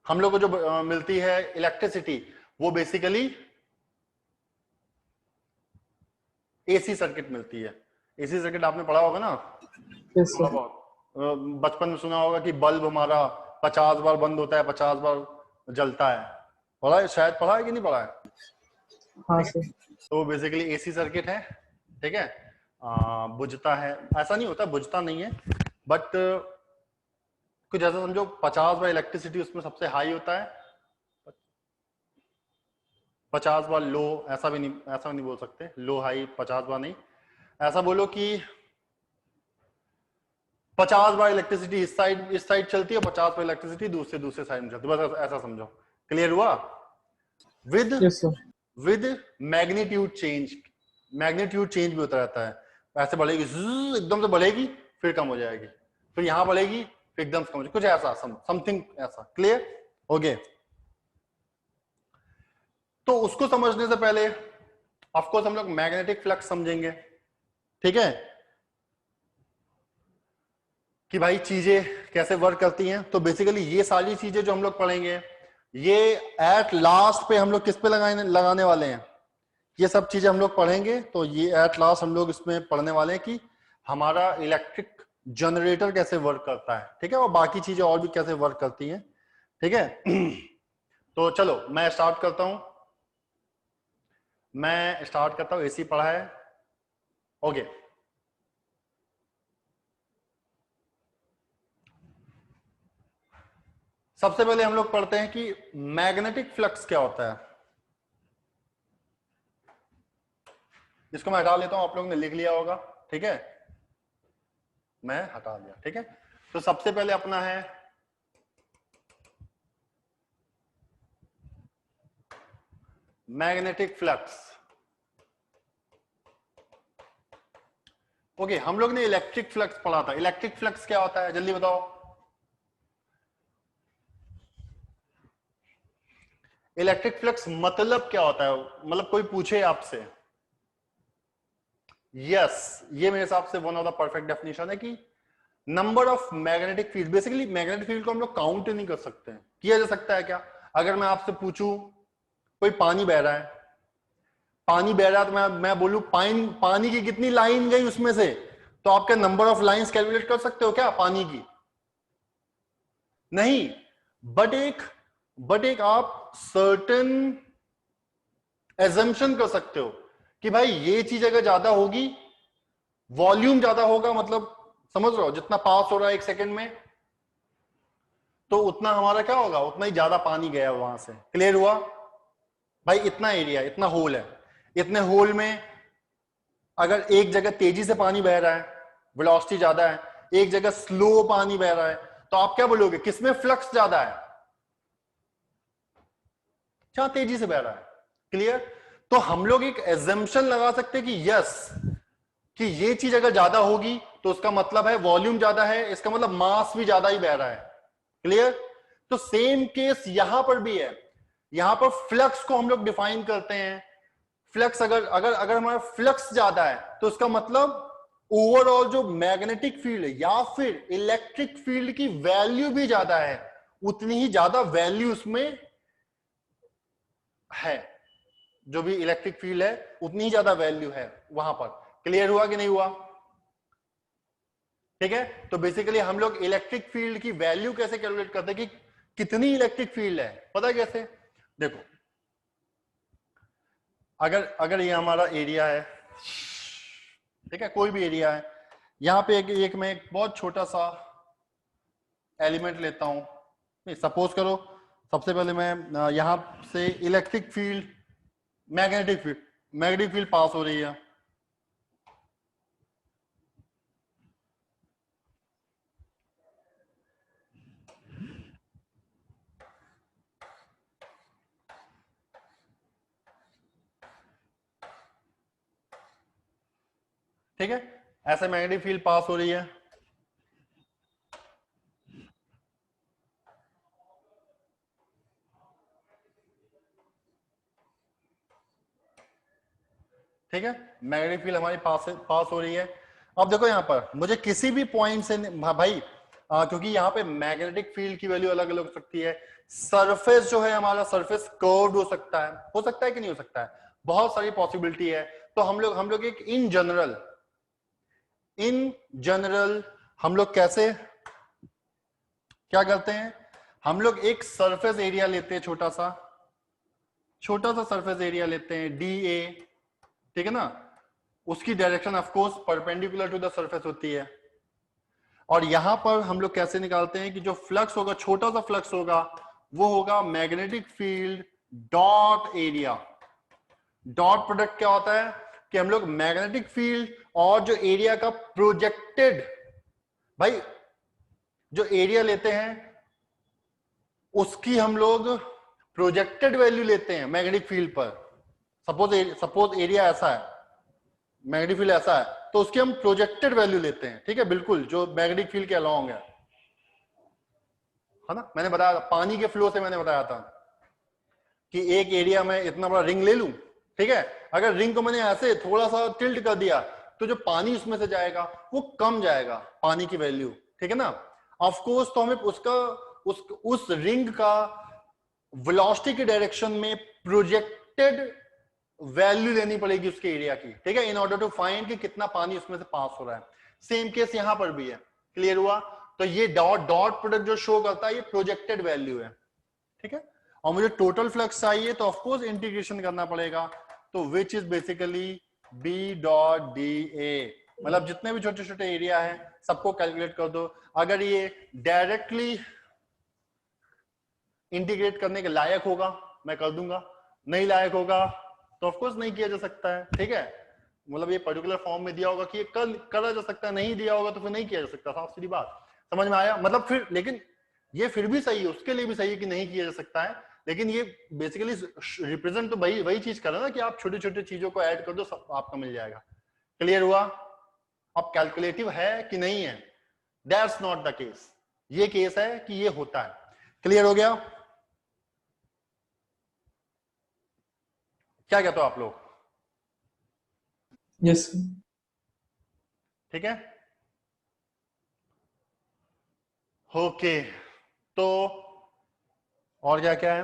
हम लोग को जो मिलती है इलेक्ट्रिसिटी, वो बेसिकली एसी सर्किट मिलती है। एसी सर्किट आपने पढ़ा होगा ना, Yes थोड़ा sir. बहुत बचपन में सुना होगा कि बल्ब हमारा 50 बार बंद होता है, 50 बार जलता है। पढ़ा है शायद, पढ़ा है कि नहीं पढ़ा है? हाँ sir. तो बेसिकली एसी सर्किट है, ठीक है। बुझता है, ऐसा नहीं होता बुझता नहीं है, बट कुछ ऐसा समझो 50 बार इलेक्ट्रिसिटी उसमें सबसे हाई होता है, 50 बार लो, ऐसा नहीं बोल सकते, लो हाई 50 बार नहीं, ऐसा बोलो कि 50 बार इलेक्ट्रिसिटी इस साइड चलती है, 50 बार इलेक्ट्रिसिटी दूसरे साइड में चलती है, बस ऐसा समझो। क्लियर हुआ? With Yes sir. With magnitude change भी होता रहता है। ऐसे बढ़ेगी, एकदम से बढ़ेगी, फिर कम हो जाएगी, फिर यहां बढ़ेगी, फिर एकदम से कम हो जाएगी, कुछ ऐसा समथिंग ऐसा। क्लियर? ओके। तो उसको समझने से पहले ऑफकोर्स हम लोग मैग्नेटिक फ्लक्स समझेंगे, ठीक है, कि भाई चीजें कैसे वर्क करती हैं। तो बेसिकली ये सारी चीजें जो हम लोग पढ़ेंगे, ये एट लास्ट पे हम लोग किस पे लगाने वाले हैं, ये सब चीजें हम लोग पढ़ेंगे। तो ये एट लास्ट हम लोग इसमें पढ़ने वाले हैं कि हमारा इलेक्ट्रिक जनरेटर कैसे वर्क करता है, ठीक है, और बाकी चीजें और भी कैसे वर्क करती हैं, ठीक है। तो चलो मैं स्टार्ट करता हूं, एसी पढ़ा है, ओके। सबसे पहले हम लोग पढ़ते हैं कि मैग्नेटिक फ्लक्स क्या होता है। इसको मैं हटा लेता हूं, आप लोगों ने लिख लिया होगा, ठीक है, मैं हटा दिया, ठीक है। तो सबसे पहले अपना है मैग्नेटिक फ्लक्स। ओके, हम लोग ने इलेक्ट्रिक फ्लक्स पढ़ा था। इलेक्ट्रिक फ्लक्स क्या होता है जल्दी बताओ। इलेक्ट्रिक फ्लक्स मतलब क्या होता है, मतलब कोई पूछे आपसे, यस, ये मेरे हिसाब से one of the perfect definition है कि number of magnetic field. Basically magnetic field को हम लोग काउंट नहीं कर सकते हैं, किया जा सकता है क्या? अगर मैं आपसे पूछूं कोई पानी बह रहा है, तो मैं बोलूं पानी की कितनी लाइन गई उसमें से, तो आपके नंबर ऑफ लाइंस कैलकुलेट कर सकते हो क्या पानी की? नहीं। बट एक आप सर्टेन एजम्पशन कर सकते हो कि भाई ये चीज अगर ज्यादा होगी, वॉल्यूम ज्यादा होगा, मतलब समझ रहे हो, जितना पास हो रहा है एक सेकंड में, तो उतना हमारा क्या होगा, उतना ही ज्यादा पानी गया वहां से। क्लियर हुआ भाई? इतना एरिया, इतना होल है, इतने होल में अगर एक जगह तेजी से पानी बह रहा है, वेलोसिटी ज्यादा है, एक जगह स्लो पानी बह रहा है, तो आप क्या बोलोगे, किसमें फ्लक्स ज्यादा है? जहां तेजी से बह रहा है। क्लियर? तो हम लोग एक एजम्पशन लगा सकते हैं कि यस, कि ये चीज अगर ज्यादा होगी तो उसका मतलब है वॉल्यूम ज्यादा है, इसका मतलब मास भी ज्यादा ही बह रहा है। क्लियर? तो सेम केस यहां पर भी है। यहां पर फ्लक्स को हम लोग डिफाइन करते हैं, फ्लक्स अगर अगर अगर हमारा फ्लक्स ज्यादा है तो उसका मतलब ओवरऑल जो मैग्नेटिक फील्ड है या फिर इलेक्ट्रिक फील्ड की वैल्यू भी ज्यादा है, उतनी ही ज्यादा वैल्यू उसमें है। जो भी इलेक्ट्रिक फील्ड है उतनी ही ज्यादा वैल्यू है वहां पर। क्लियर हुआ कि नहीं हुआ? ठीक है, तो बेसिकली हम लोग इलेक्ट्रिक फील्ड की वैल्यू कैसे कैलकुलेट करते हैं कि कितनी इलेक्ट्रिक फील्ड है, पता है कैसे? देखो, अगर अगर ये हमारा एरिया है, ठीक है, कोई भी एरिया है, यहां पे एक मैं एक बहुत छोटा सा एलिमेंट लेता हूं। सपोज करो सबसे पहले मैं यहां से इलेक्ट्रिक फील्ड, मैग्नेटिक फील्ड पास हो रही है। ठीक है, ऐसे मैग्नेटिक फील्ड पास हो रही है। ठीक है, मैग्नेटिक फील्ड हमारी पास हो रही है। अब देखो यहां पर मुझे किसी भी पॉइंट से भाई क्योंकि यहाँ पे मैग्नेटिक फील्ड की वैल्यू अलग अलग हो सकती है। सरफेस जो है हमारा, सरफेस कर्व्ड हो सकता है कि नहीं हो सकता है, बहुत सारी पॉसिबिलिटी है। तो हम लोग एक इन जनरल हम लोग कैसे क्या करते हैं, हम लोग एक सरफेस एरिया लेते हैं, छोटा सा सरफेस एरिया लेते हैं डी ए, ठीक है ना। उसकी direction of course perpendicular to the surface होती है। और यहां पर हम लोग कैसे निकालते हैं कि जो फ्लक्स होगा, छोटा सा फ्लक्स होगा, वो होगा magnetic field dot area. Dot product क्या होता है कि हम लोग मैग्नेटिक फील्ड और जो एरिया का प्रोजेक्टेड, भाई जो एरिया लेते हैं उसकी हम लोग प्रोजेक्टेड वैल्यू लेते हैं मैग्नेटिक फील्ड पर। सपोज एरिया ऐसा है, मैग्नेटिक फील्ड ऐसा है, तो उसकी हम प्रोजेक्टेड वैल्यू लेते हैं। ठीक है, बिल्कुल जो मैग्नेटिक फील्ड के अलोंग है ना। मैंने बताया पानी के फ्लो से, मैंने बताया था कि एक एरिया में इतना बड़ा रिंग ले लूं, ठीक है, अगर रिंग को मैंने ऐसे थोड़ा सा टिल्ट कर दिया तो जो पानी उसमें से जाएगा वो कम जाएगा, पानी की वैल्यू, ठीक है ना। ऑफ कोर्स तो हमें उसका उस रिंग का वेलोसिटी के डायरेक्शन में प्रोजेक्टेड वैल्यू लेनी पड़ेगी उसके एरिया की, ठीक है, इन ऑर्डर टू फाइंड कि कितना पानी उसमें से पास हो रहा है। सेम केस यहां पर भी है। क्लियर हुआ? तो ये डॉट प्रोडक्ट जो शो करता है ये प्रोजेक्टेड वैल्यू है, ठीक है। और मुझे टोटल फ्लक्स चाहिए तो ऑफकोर्स इंटीग्रेशन करना पड़ेगा, तो which is basically B dot D A, मतलब जितने भी छोटे छोटे एरिया है सबको कैलकुलेट कर दो। अगर ये डायरेक्टली इंटीग्रेट करने के लायक होगा मैं कर दूंगा, नहीं लायक होगा तो ऑफकोर्स नहीं किया जा सकता है, ठीक है। मतलब ये पर्टिकुलर फॉर्म में दिया होगा कि ये करा जा सकता है, नहीं दिया होगा तो फिर नहीं किया जा सकता। साफ सीधी बात, समझ में आया? मतलब फिर लेकिन ये फिर भी सही है, उसके लिए भी सही है कि नहीं किया जा सकता है, लेकिन ये बेसिकली रिप्रेजेंट तो वही चीज कर रहा है ना कि आप छोटी छोटी चीजों को ऐड कर दो, सब आपका मिल जाएगा। क्लियर हुआ? अब कैलकुलेटिव है कि नहीं है, दैट्स नॉट द केस। ये केस है कि ये होता है। क्लियर हो गया? क्या कहते हो आप लोग? यस ठीक है, ओके। तो और क्या क्या है,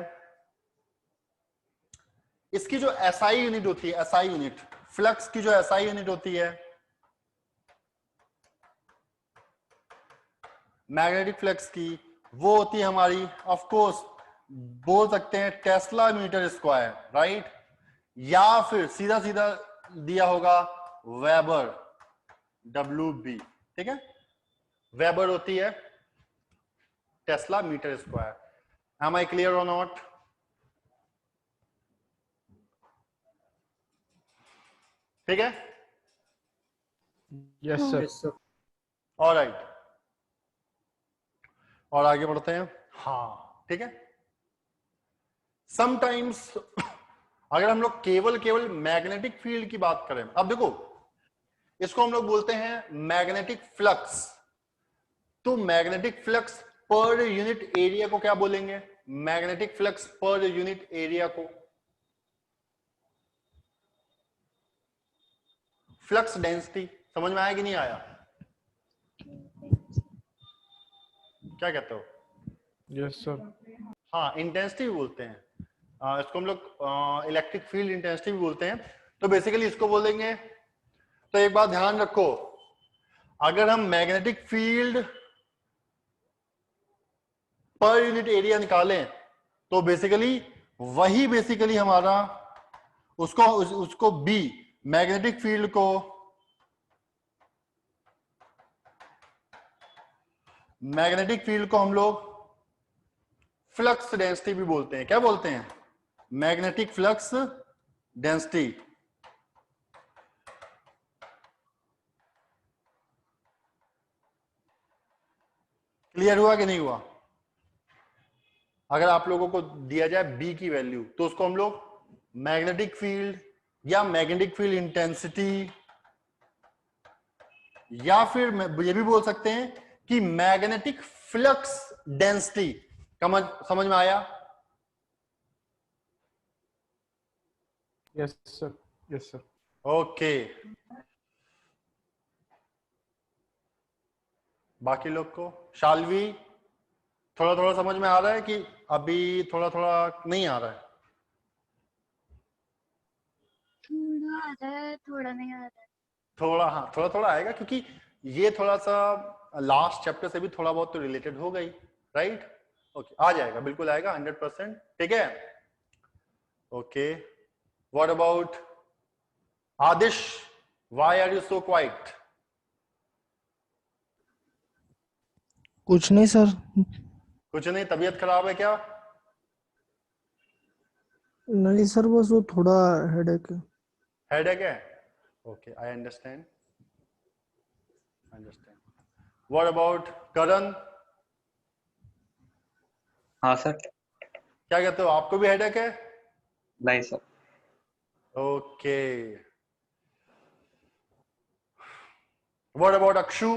इसकी जो एसआई यूनिट होती है, एसआई यूनिट, फ्लक्स की जो एसआई यूनिट होती है, मैग्नेटिक फ्लक्स की, वो होती है हमारी, ऑफ कोर्स बोल सकते हैं टेस्ला मीटर स्क्वायर, राइट, या फिर सीधा सीधा दिया होगा वेबर, WB, ठीक है। वेबर होती है tesla metre square. Am I clear और नॉट? ठीक है, yes sir Yes, sir. Alright, और आगे बढ़ते हैं। हाँ ठीक है, समटाइम्स अगर हम लोग केवल मैग्नेटिक फील्ड की बात करें, अब देखो इसको हम लोग बोलते हैं मैग्नेटिक फ्लक्स, तो magnetic flux per unit area को क्या बोलेंगे? Magnetic flux per unit area को फ्लक्स डेंसिटी। समझ में आया कि नहीं आया? क्या कहते हो? Yes sir. हाँ, इंटेंसिटी भी बोलते हैं इसको हम लोग, इलेक्ट्रिक फील्ड इंटेंसिटी भी बोलते हैं। तो बेसिकली इसको बोलेंगे। तो एक बात ध्यान रखो, अगर हम magnetic field per unit area निकालें तो बेसिकली हमारा उसको बी, मैग्नेटिक फील्ड को हम लोग फ्लक्स डेंसिटी भी बोलते हैं। क्या बोलते हैं? Magnetic flux density. क्लियर हुआ कि नहीं हुआ? अगर आप लोगों को दिया जाए बी की वैल्यू तो उसको हम लोग मैग्नेटिक फील्ड या मैग्नेटिक फील्ड इंटेंसिटी, या फिर ये भी बोल सकते हैं कि मैग्नेटिक फ्लक्स डेंसिटी। समझ में आया? Yes sir. Yes sir. Okay. बाकी लोग को, शालवी, थोड़ा थोड़ा समझ में आ रहा है कि अभी थोड़ा थोड़ा नहीं आ रहा है? थोड़ा आ रहा है, थोड़ा नहीं आ रहा है। थोड़ा, हाँ थोड़ा थोड़ा आएगा, क्योंकि ये थोड़ा सा लास्ट चैप्टर से भी थोड़ा बहुत तो रिलेटेड हो गई, राइट? ओके, आ जाएगा, बिल्कुल आएगा 100%। ठीक है, okay. What about Aadish? Why are you so quiet? कुछ नहीं सर। कुछ नहीं, तबीयत खराब है क्या? नहीं सर, बस वो थोड़ा हेडेक है। हेडेक है? Okay, I understand. What about Karan? हाँ सर। क्या कहते हो, आपको भी हेडेक है? नहीं sir. Okay. What about Akshu?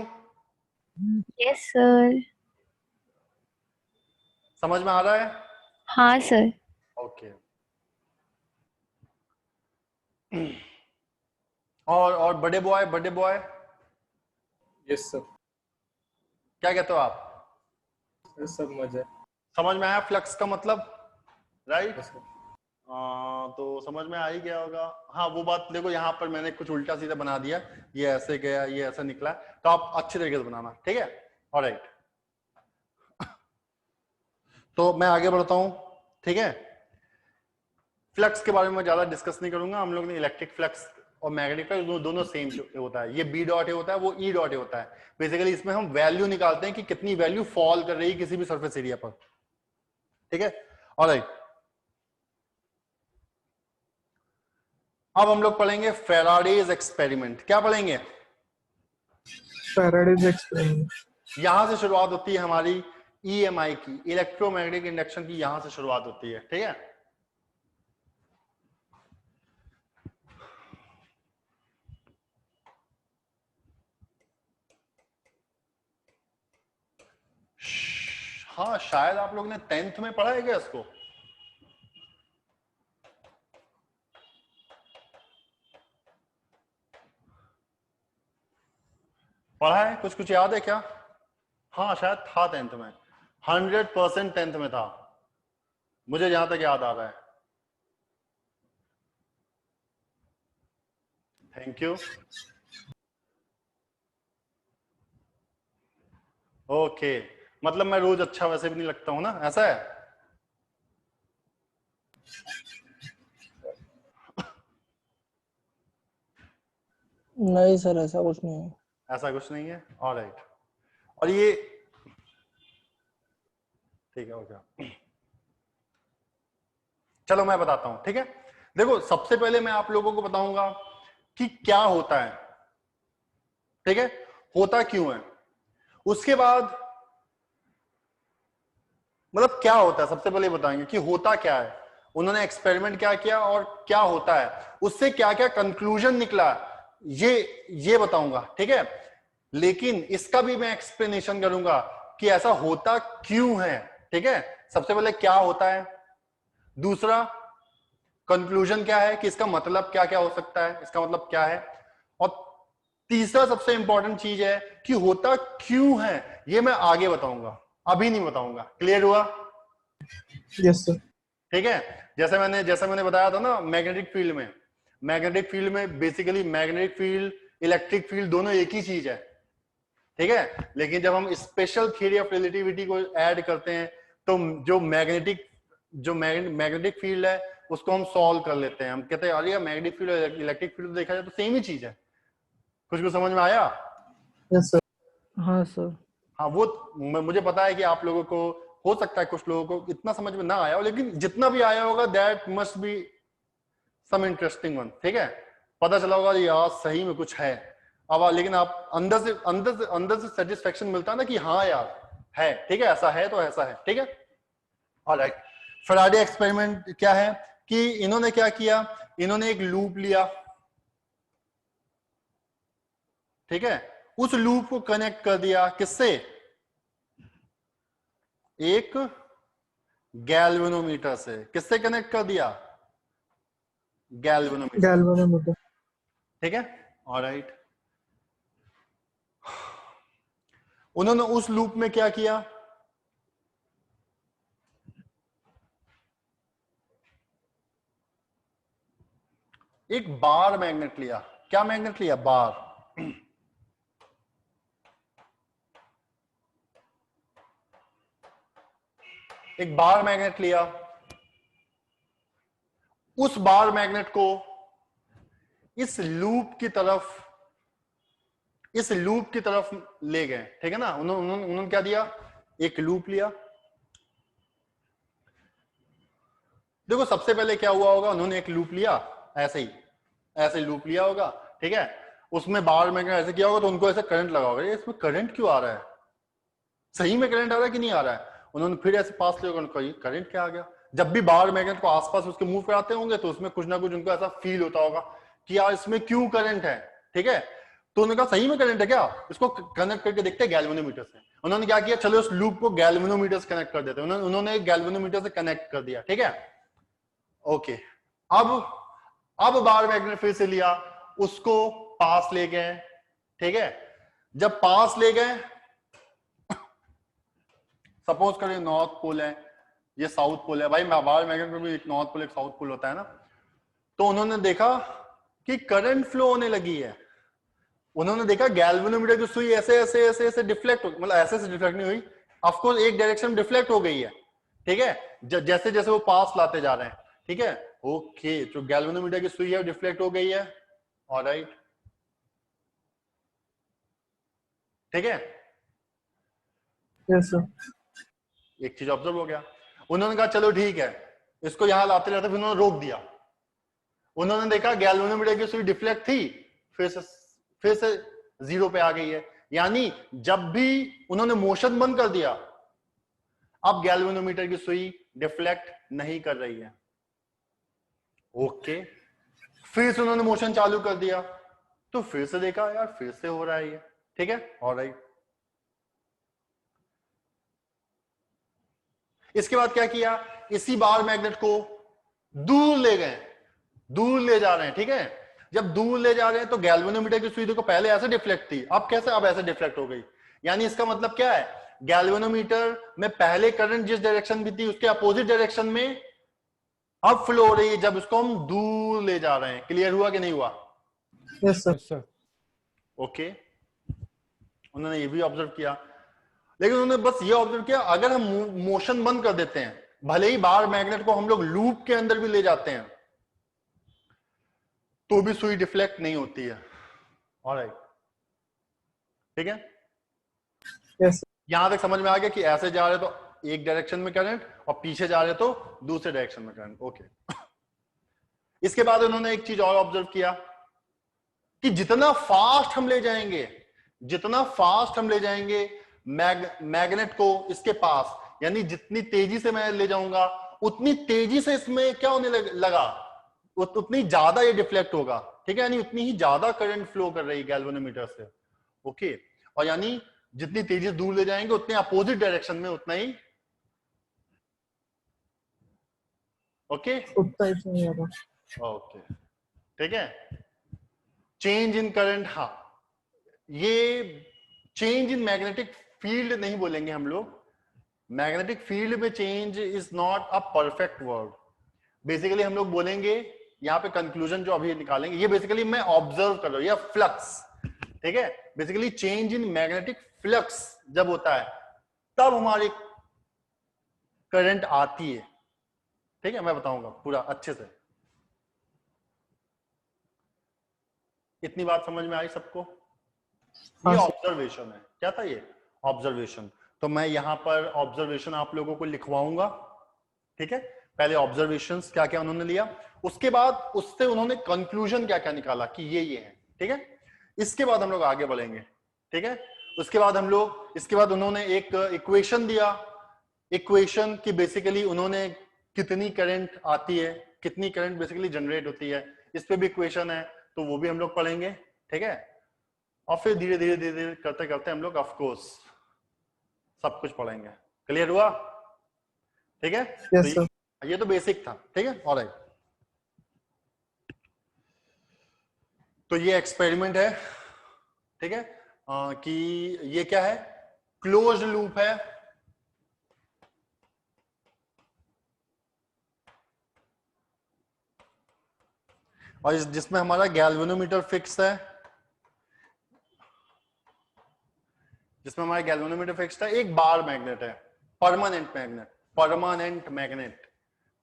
Yes sir. समझ में आ रहा है? हाँ सर। ओके। और बड़े बॉय यस सर। क्या कहते हो आप? सब मजा। समझ में आया फ्लक्स का मतलब, राइट? Yes sir. तो समझ में आ ही गया होगा। हाँ, वो बात देखो, यहाँ पर मैंने कुछ उल्टा सीधा बना दिया, ये ऐसे गया, ये ऐसा निकला, तो आप अच्छे तरीके से बनाना, ठीक है? ऑलराइट। तो मैं आगे बढ़ता हूं, ठीक है? फ्लक्स के बारे में ज्यादा डिस्कस नहीं करूंगा। हम लोग ने इलेक्ट्रिक फ्लक्स और मैग्नेटिक फ्लक्स दोनों सेम होता है। ये बी डॉट ए होता है, वो ई डॉट ए होता है। बेसिकली इसमें हम वैल्यू निकालते हैं कि कितनी वैल्यू फॉल कर रही है किसी भी सरफेस एरिया पर, ठीक है? ऑलराइट। अब हम लोग पढ़ेंगे फैराडेज एक्सपेरिमेंट। क्या पढ़ेंगे? Faraday's experiment. यहां से शुरुआत होती है हमारी EMI की, इलेक्ट्रोमैग्नेटिक इंडक्शन की, यहां से शुरुआत होती है, ठीक है? हाँ, शायद आप लोग ने 10th में पढ़ा है क्या इसको? पढ़ा है? कुछ कुछ याद है क्या? हाँ, शायद था 10th में, 100% 10th में था, मुझे जहां तक याद आ रहा है। Thank you. ओके, मतलब मैं रोज अच्छा वैसे भी नहीं लगता हूं ना, ऐसा है? नहीं सर, ऐसा कुछ नहीं है। ऐसा कुछ नहीं है, ऑलराइट। और ये ठीक है, ओके, चलो मैं बताता हूं, ठीक है? देखो, सबसे पहले मैं आप लोगों को बताऊंगा कि क्या होता है, ठीक है? होता क्यों है, उसके बाद मतलब क्या होता है, सबसे पहले बताएंगे कि होता क्या है, उन्होंने एक्सपेरिमेंट क्या किया और क्या होता है, उससे क्या क्या कंक्लूजन निकला, ये बताऊंगा, ठीक है? लेकिन इसका भी मैं एक्सप्लेनेशन करूंगा कि ऐसा होता क्यों है, ठीक है? सबसे पहले क्या होता है, दूसरा कंक्लूजन क्या है कि इसका मतलब क्या क्या हो सकता है, इसका मतलब क्या है, और तीसरा सबसे इंपॉर्टेंट चीज है कि होता क्यों है, ये मैं आगे बताऊंगा, अभी नहीं बताऊंगा। क्लियर हुआ? Yes sir. ठीक है। जैसे मैंने बताया था ना, मैग्नेटिक फील्ड में basically magnetic field, electric field दोनों एक ही चीज है। ठीक है। लेकिन जब हम स्पेशल थ्योरी ऑफ रिलेटिविटी को ऐड करते हैं तो जो मैग्नेटिक फील्ड है उसको हम सॉल्व कर लेते हैं। हम कहते हैं अरे मैग्नेटिक फील्ड और इलेक्ट्रिक फील्ड देखा जाए तो सेम ही चीज है। कुछ को समझ में आया? Yes sir. हाँ सर। हाँ, वो मुझे पता है कि आप लोगों को हो सकता है कुछ लोगों को इतना समझ में ना आया हो, लेकिन जितना भी आया होगा that must be some interesting one. ठीक है। पता चला होगा यार सही में कुछ है। अब लेकिन आप अंदर से सेटिस्फेक्शन मिलता है ना कि हाँ यार है। ठीक है, ऐसा है तो ऐसा है। ठीक है। ऑलराइट। फैराडे एक्सपेरिमेंट क्या है कि इन्होंने क्या किया, इन्होंने एक लूप लिया। ठीक है। उस लूप को कनेक्ट कर दिया किससे? एक गैल्वेनोमीटर से। किससे कनेक्ट कर दिया? गैल्वेनोमीटर। ठीक है। ऑलराइट। उन्होंने उस लूप में क्या किया, एक बार मैग्नेट लिया। क्या मैग्नेट लिया? बार। एक बार मैग्नेट लिया। उस बार मैग्नेट को इस लूप की तरफ ले गए। ठीक है ना। उन्होंने क्या दिया, एक लूप लिया। देखो सबसे पहले क्या हुआ होगा, उन्होंने एक लूप लिया, ऐसे लूप लिया होगा। ठीक है। उसमें बार मैग्नेट ऐसे किया होगा तो उनको ऐसे करंट लगा होगा। इसमें करंट क्यों आ रहा है, सही में करंट आ रहा है कि नहीं आ रहा है? उन्होंने फिर ऐसे पास लिया, करंट क्या आ गया। जब भी बार मैग्नेट को आसपास उसके मूव कराते होंगे तो उसमें कुछ ना कुछ उनको ऐसा फील होता होगा कि यार इसमें क्यों करंट है। ठीक है। तो उन्होंने कहा सही में करंट है क्या, इसको कनेक्ट करके देखते हैं गैल्वेनोमीटर से। उन्होंने क्या किया, चलो उस लूप को गैल्वेनोमीटर से कनेक्ट कर देते हैं। उन्होंने एक गैल्वेनोमीटर से कनेक्ट कर दिया। ठीक है। ओके। अब बार मैग्नेट फिर से लिया, उसको पास ले गए। ठीक है। जब पास ले गए, सपोज करें नॉर्थ पोल है, ये साउथ पोल है। भाई बार मैग्नेट में भी एक नॉर्थ पोल एक साउथ पोल होता है ना। तो उन्होंने देखा कि करंट फ्लो होने लगी है। उन्होंने देखा गैल्वेनोमीटर की सुई ऐसे डिफ्लेक्ट, मतलब ऐसे डिफ्लेक्ट नहीं हुई, ऑफ कोर्स एक डायरेक्शन में डिफ्लेक्ट हो गई है। ठीक है। जैसे जैसे वो पास लाते जा रहे हैं। ठीक है। ओके, जो गैल्वेनोमीटर की सुई है डिफ्लेक्ट हो गई है। ऑलराइट। ठीक है। Yes sir. एक चीज ऑब्जर्व हो गया। उन्होंने कहा चलो ठीक है, इसको यहां लाते लाते फिर उन्होंने रोक दिया। उन्होंने देखा गैल्वेनोमीटर की सुई डिफ्लेक्ट थी, फिर से जीरो पे आ गई है। यानी जब भी उन्होंने मोशन बंद कर दिया, अब गैल्वेनोमीटर की सुई डिफ्लेक्ट नहीं कर रही है। ओके। फिर से उन्होंने मोशन चालू कर दिया तो फिर से देखा यार फिर से हो रहा है ये। ठीक है। ऑलराइट। इसके बाद क्या किया, इसी बार मैग्नेट को दूर ले गए, दूर ले जा रहे हैं। ठीक है। जब दूर ले जा रहे हैं तो गैल्वेनोमीटर की सुई देखो पहले ऐसे डिफ्लेक्ट थी, अब कैसे, अब ऐसे डिफ्लेक्ट हो गई। यानी इसका मतलब क्या है, गैल्वेनोमीटर में पहले करंट जिस डायरेक्शन में थी उसके अपोजिट डायरेक्शन में अब फ्लो हो रही है जब उसको हम दूर ले जा रहे हैं। क्लियर हुआ कि नहीं हुआ? Yes sir. Yes, sir. Okay. उन्होंने ये भी ऑब्जर्व किया, लेकिन उन्होंने बस ये ऑब्जर्व किया अगर हम मोशन बंद कर देते हैं, भले ही बार मैग्नेट को हम लोग लूप के अंदर भी ले जाते हैं, तो भी सुई डिफ्लेक्ट नहीं होती है। ऑलराइट। ठीक है। यस। यहां तक समझ में आ गया कि ऐसे जा रहे तो एक डायरेक्शन में करंट और पीछे जा रहे तो दूसरे डायरेक्शन में करंट। ओके। इसके बाद उन्होंने एक चीज और ऑब्जर्व किया कि जितना फास्ट हम ले जाएंगे मैग्नेट को इसके पास, यानी जितनी तेजी से मैं ले जाऊंगा उतनी तेजी से इसमें क्या होने लगा, उतनी ज्यादा ये डिफ्लेक्ट होगा। ठीक है। यानी उतनी ही ज्यादा करंट फ्लो कर रही है गैल्वेनोमीटर से। ओके। और यानी जितनी तेजी से दूर ले जाएंगे उतने अपोजिट डायरेक्शन में उतना ही। ओके। उतना ही नहीं आ रहा। ओके। ठीक है। चेंज इन करंट, हाँ ये चेंज इन मैग्नेटिक फील्ड नहीं बोलेंगे हम लोग, मैग्नेटिक फील्ड में change is not a perfect word. Basically हम लोग बोलेंगे यहाँ पे कंक्लूजन जो अभी निकालेंगे, ये बेसिकली मैं ऑब्जर्व कर रहा हूं, या फ्लक्स, ठीक है। Basically change in magnetic flux जब होता है तब हमारी करंट आती है, ठीक है। मैं बताऊंगा पूरा अच्छे से। इतनी बात समझ में आई सबको? ये ऑब्जर्वेशन है। क्या था ये? ऑब्जर्वेशन। तो मैं यहां पर ऑब्जर्वेशन आप लोगों को लिखवाऊंगा, ठीक है। पहले ऑब्जर्वेशंस क्या क्या उन्होंने लिया, उसके बाद उससे उन्होंने कंक्लूजन क्या क्या निकाला कि ये है, ठीक है। इसके बाद हम लोग आगे बढ़ेंगे, ठीक है। उसके बाद हम लोग, इसके बाद उन्होंने एक इक्वेशन दिया, इक्वेशन की बेसिकली उन्होंने कितनी करंट आती है, कितनी करंट बेसिकली जनरेट होती है, इस पे भी इक्वेशन है, तो वो भी हम लोग पढ़ेंगे, ठीक है। और फिर धीरे धीरे धीरे धीरे करते करते हम लोग ऑफ कोर्स सब कुछ पढ़ेंगे। क्लियर हुआ? ठीक है। Yes sir. ये तो बेसिक था, ठीक है। ऑलराइट, तो ये एक्सपेरिमेंट है, ठीक है। कि ये क्या है? क्लोज्ड लूप है, और जिसमें हमारा गैल्वेनोमीटर फिक्स है, जिसमें हमारा गैल्वेनोमीटर फिक्स है, एक बार मैग्नेट है, परमानेंट मैग्नेट, परमानेंट मैग्नेट,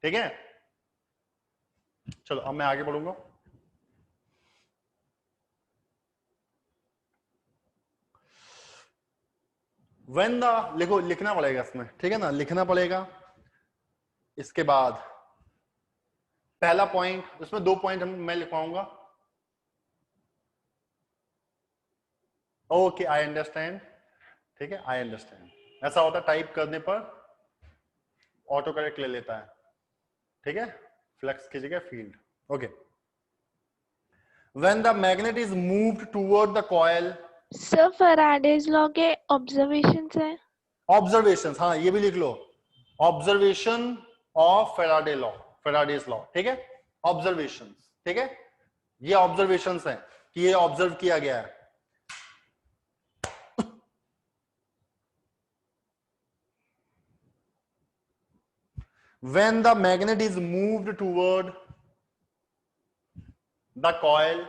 ठीक है। चलो अब मैं आगे बढ़ूंगा। When the, लिखो, लिखना पड़ेगा इसमें, ठीक है ना, लिखना पड़ेगा। इसके बाद पहला पॉइंट, इसमें 2 पॉइंट मैं लिखवाऊंगा। ओके, आई अंडरस्टैंड, ठीक है, आई अंडरस्टैंड। ऐसा होता है टाइप करने पर ऑटो करेक्ट ले लेता है, ठीक है, फ्लक्स की जगह field. Okay, when the magnet is moved toward the coil. Sir Faraday's law के ऑब्जर्वेशंस है। ऑब्जर्वेशंस, हाँ ये भी लिख लो, observation of Faraday law, Faraday's law, ठीक है। ऑब्जर्वेशंस, ठीक है, ये ऑब्जर्वेशंस हैं कि ये ऑब्जर्व किया गया है। When the magnet is moved toward the coil,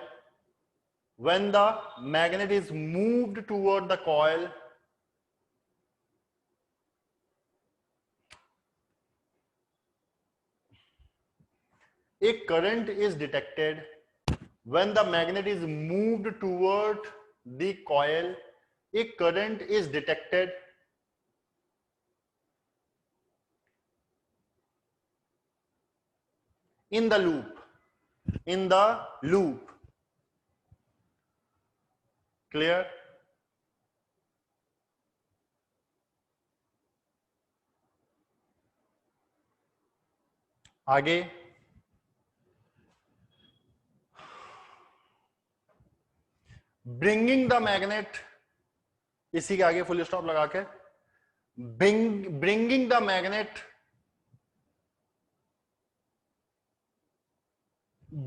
when the magnet is moved toward the coil, a current is detected. When the magnet is moved toward the coil, a current is detected. In the loop, in the loop. Clear? आगे bringing the magnet, इसी के आगे full stop लगा के, bringing the magnet,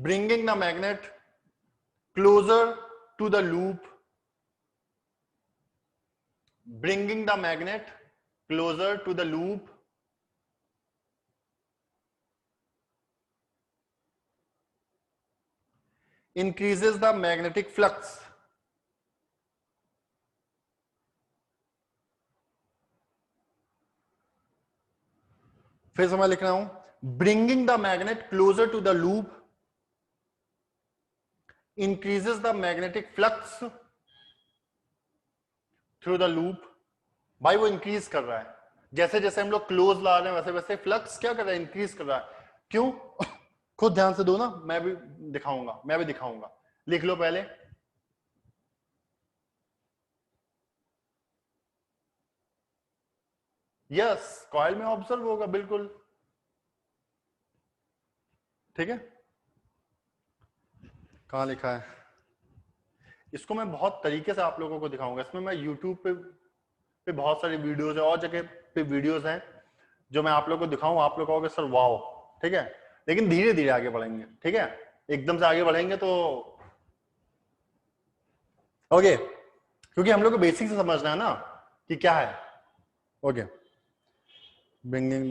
bringing the magnet closer to the loop, bringing the magnet closer to the loop, increases the magnetic flux. फिर से मैं लिख रहा हूं, bringing the magnet closer to the loop increases the magnetic flux through the loop. भाई वो increase कर रहा है, जैसे जैसे हम लोग क्लोज ला रहे हैं वैसे वैसे फ्लक्स क्या कर रहा है? इंक्रीज कर रहा है। क्यों? खुद ध्यान से दो ना, मैं भी दिखाऊंगा। लिख लो पहले, यस, कॉइल में ऑब्जर्व होगा, बिल्कुल, ठीक है। कहां लिखा है? इसको मैं बहुत तरीके से आप लोगों को दिखाऊंगा। इसमें मैं YouTube पे बहुत सारी वीडियोस है और जगह पे वीडियोस हैं जो मैं आप लोगों को दिखाऊं, आप लोग कहोगे सर वाओ, ठीक है। लेकिन धीरे धीरे आगे बढ़ेंगे, ठीक है। एकदम से आगे बढ़ेंगे तो ओके क्योंकि हम लोग को बेसिक से समझना है ना कि क्या है. Okay bringing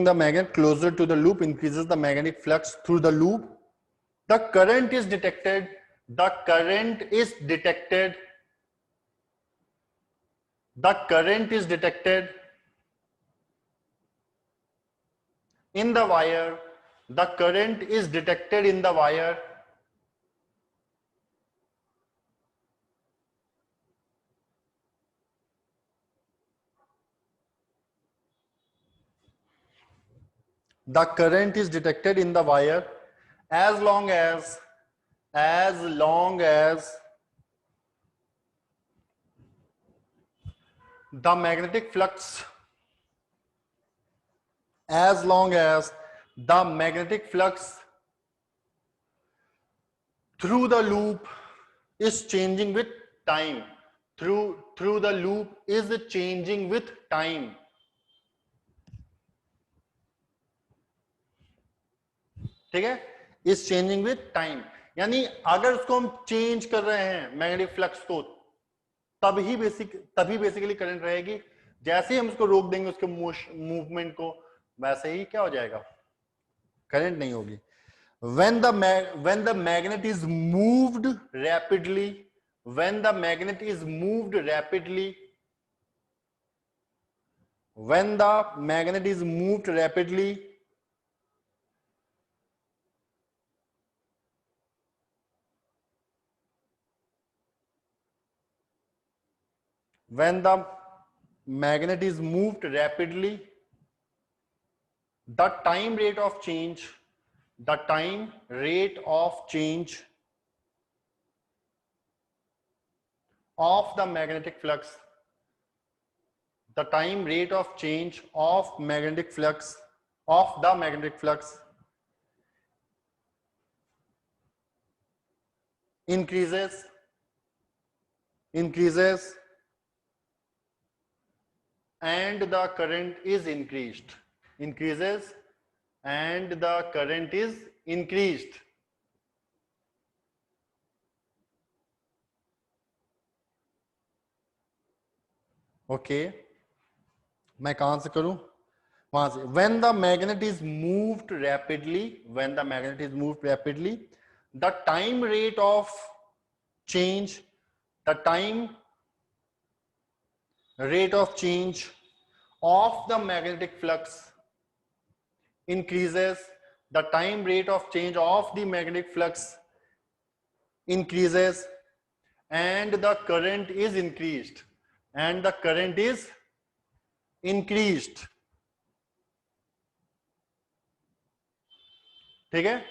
the magnet closer to the loop increases the magnetic flux through the loop. The current is detected in the wire. The current is detected in the wire. The current is detected in the wire as long as the magnetic flux through the loop is changing with time. Through the loop is changing with time. ठीक है, is changing with time. यानी अगर उसको हम change कर रहे हैं magnetic flux को, तभी बेसिकली करंट रहेगी. जैसे ही हम उसको रोक देंगे उसके मूवमेंट को, वैसे ही क्या हो जाएगा, करंट नहीं होगी. when the magnet is moved rapidly when the magnet is moved rapidly when the magnet is moved rapidly when the magnet is moved rapidly, the time rate of change of the magnetic flux increases and the current is increased. Okay मैं कहां से करूं, वहां से. when the magnet is moved rapidly the time rate of change of the magnetic flux increases. The time rate of change of the magnetic flux increases and the current is increased. ठीक है.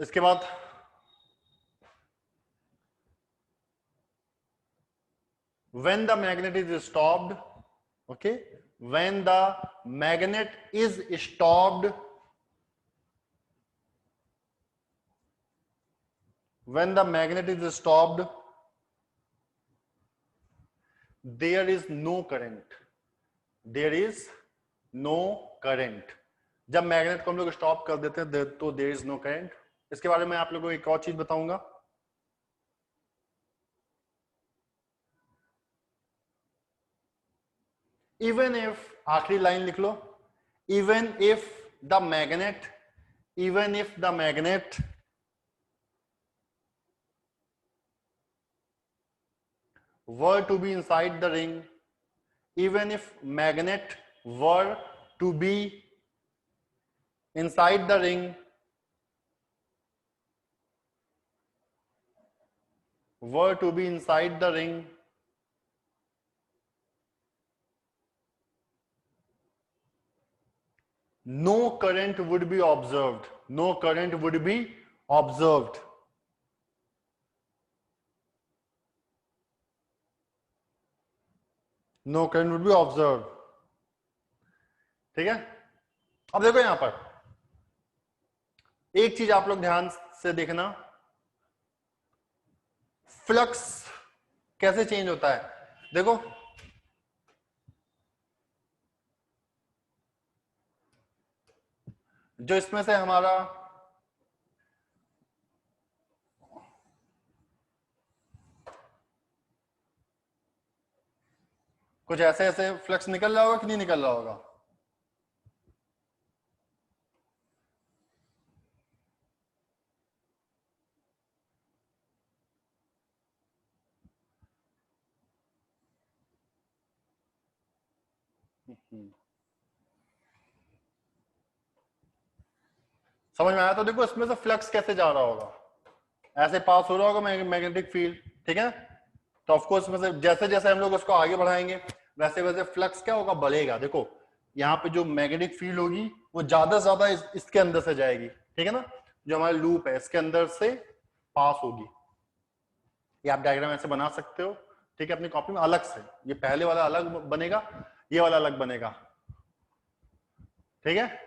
इसके बाद when the magnet is stopped, okay, when the magnet is stopped, there is no current. जब magnet को हम लोग stop कर देते हैं तो देयर इज नो करंट. इसके बारे में आप लोगों को एक और चीज बताऊंगा. इवन इफ, आखिरी लाइन लिख लो, even if the magnet were to be inside the ring, even if magnet were to be inside the ring, no current would be observed. No current would be observed. ठीक है. अब देखो यहां पर एक चीज आप लोग ध्यान से देखना, फ्लक्स कैसे चेंज होता है. देखो जो इसमें से हमारा कुछ ऐसे ऐसे फ्लक्स निकल रहा होगा कि नहीं निकल रहा होगा? समझ में आया? तो देखो इसमें से फ्लक्स कैसे जा रहा होगा, ऐसे पास हो रहा होगा मैग्नेटिक फील्ड, ठीक है। तो ऑफकोर्स में से जैसे जैसे हम लोग उसको आगे बढ़ाएंगे वैसे वैसे फ्लक्स क्या होगा, बढ़ेगा। देखो यहाँ पे जो मैग्नेटिक फील्ड होगी वो ज्यादा से ज्यादा इसके अंदर से जाएगी, ठीक है ना, जो हमारा लूप है इसके अंदर से पास होगी। ये आप डायग्राम ऐसे बना सकते हो, ठीक है, अपनी कॉपी में अलग से। ये पहले वाला अलग बनेगा, ये वाला अलग बनेगा, ठीक है।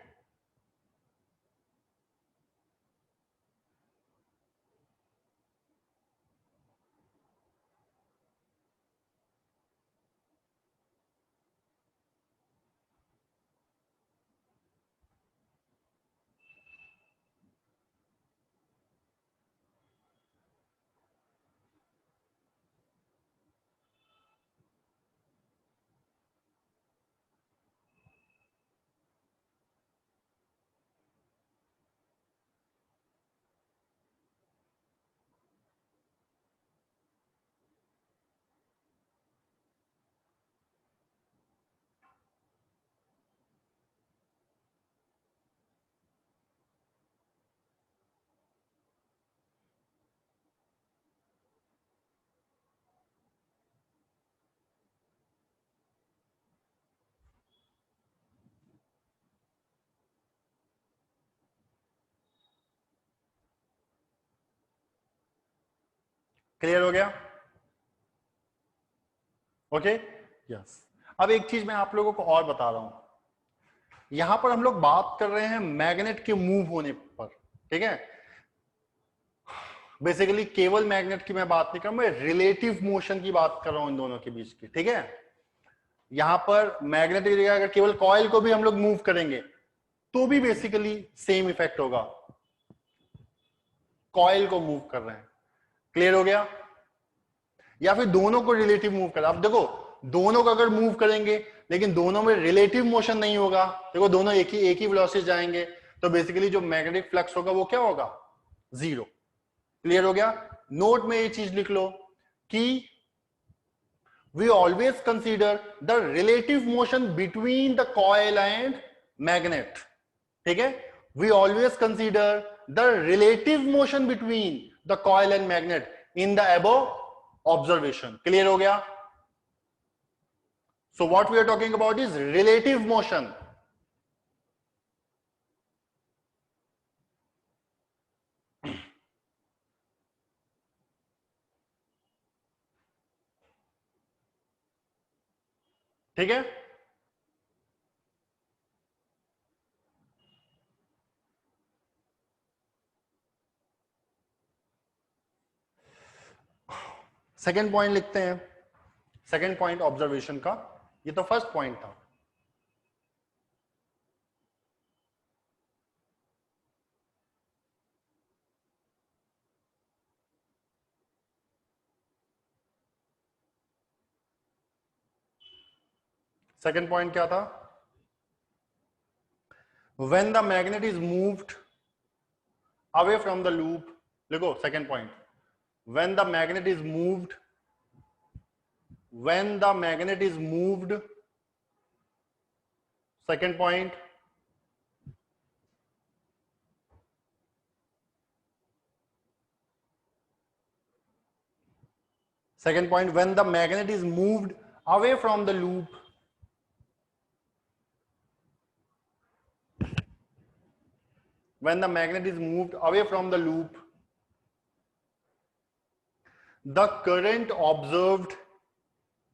क्लियर हो गया? Okay, yes. अब एक चीज मैं आप लोगों को और बता रहा हूं, यहां पर हम लोग बात कर रहे हैं मैग्नेट के मूव होने पर, ठीक है। बेसिकली केवल मैग्नेट की मैं बात नहीं कर रहा, मैं रिलेटिव मोशन की बात कर रहा हूं इन दोनों के बीच की, ठीक है। यहां पर मैग्नेट की जगह अगर केवल कॉइल को भी हम लोग मूव करेंगे तो भी बेसिकली सेम इफेक्ट होगा, कॉइल को मूव कर रहे हैं। क्लियर हो गया? या फिर दोनों को रिलेटिव मूव कर, अब देखो दोनों को अगर मूव करेंगे लेकिन दोनों में रिलेटिव मोशन नहीं होगा, देखो दोनों एक ही वेलोसिटी जाएंगे, तो बेसिकली जो मैग्नेटिक फ्लक्स होगा वो क्या होगा, जीरो। क्लियर हो गया? नोट में ये चीज लिख लो कि we always consider the relative motion between the coil and magnet, ठीक है। We always consider the relative motion between the coil and magnet in the above observation. Clear हो गया? So what we are talking about is relative motion. ठीक है, second point लिखते हैं। Second point observation का, ये तो फर्स्ट पॉइंट था। सेकेंड पॉइंट क्या था? when the magnet is moved away from the loop, लिखो second point, when the magnet is moved, when the magnet is moved, second point, second point, when the magnet is moved away from the loop, when the magnet is moved away from the loop, the current observed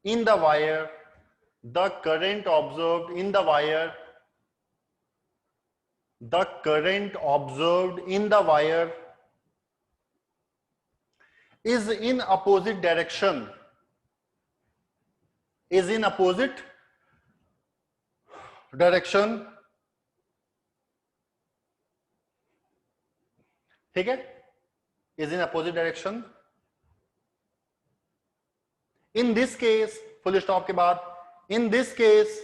in the wire, the current observed in the wire, the current observed in the wire is in opposite direction, is in opposite direction, ठीक है, is in opposite direction. In this case, full stop के बाद, in this case,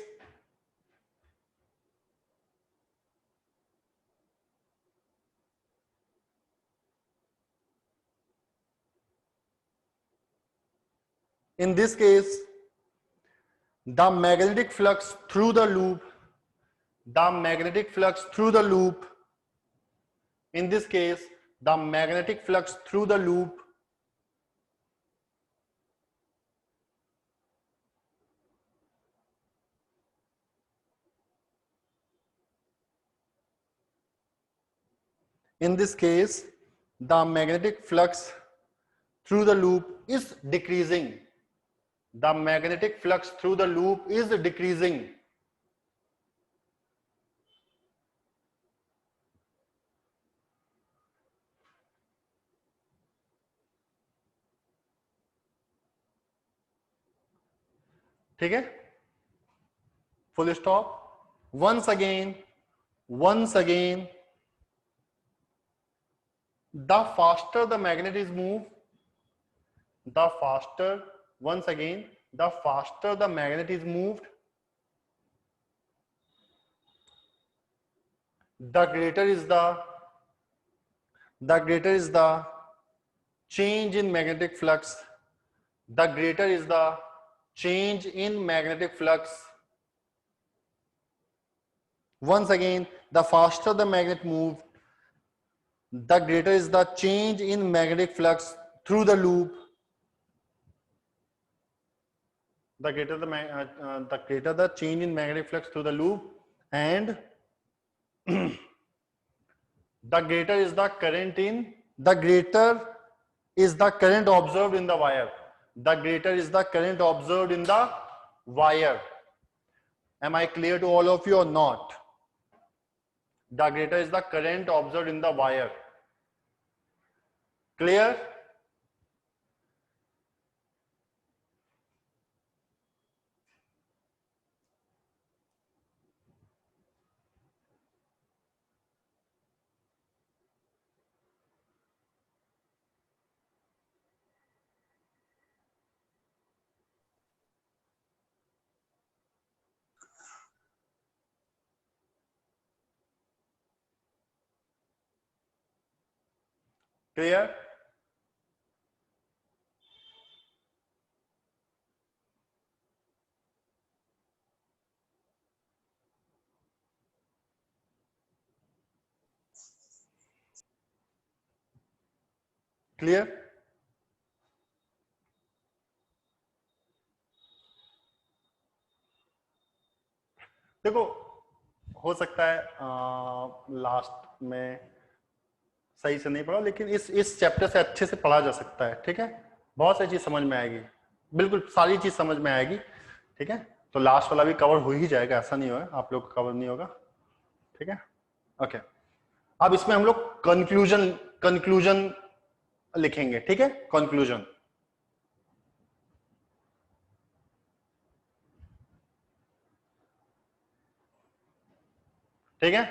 the magnetic flux through the loop, in this case, the magnetic flux through the loop in this case, the magnetic flux through the loop is decreasing. The magnetic flux through the loop is decreasing. ठीक है, full stop. Once again, the faster the magnet is moved, the faster the magnet is moved, the greater is the change in magnetic flux. The greater is the change in magnetic flux. Once again, the faster the magnet moves, the greater is the change in magnetic flux through the loop. The greater the change in magnetic flux through the loop, and the greater is the current observed in the wire. The greater is the current observed in the wire. Am I clear to all of you or not? The greater is the current observed in the wire. Clear? Clear? Clear? देखो, हो सकता है last में सही से नहीं पढ़ा, लेकिन इस चैप्टर से अच्छे से पढ़ा जा सकता है. ठीक है, बहुत सारी चीज समझ में आएगी, बिल्कुल सारी चीज समझ में आएगी. ठीक है, तो लास्ट वाला भी कवर हो ही जाएगा, ऐसा नहीं होगा आप लोग कवर नहीं होगा. ठीक है, ओके. अब इसमें हम लोग कंक्लूजन लिखेंगे. ठीक है, कंक्लूजन. ठीक है,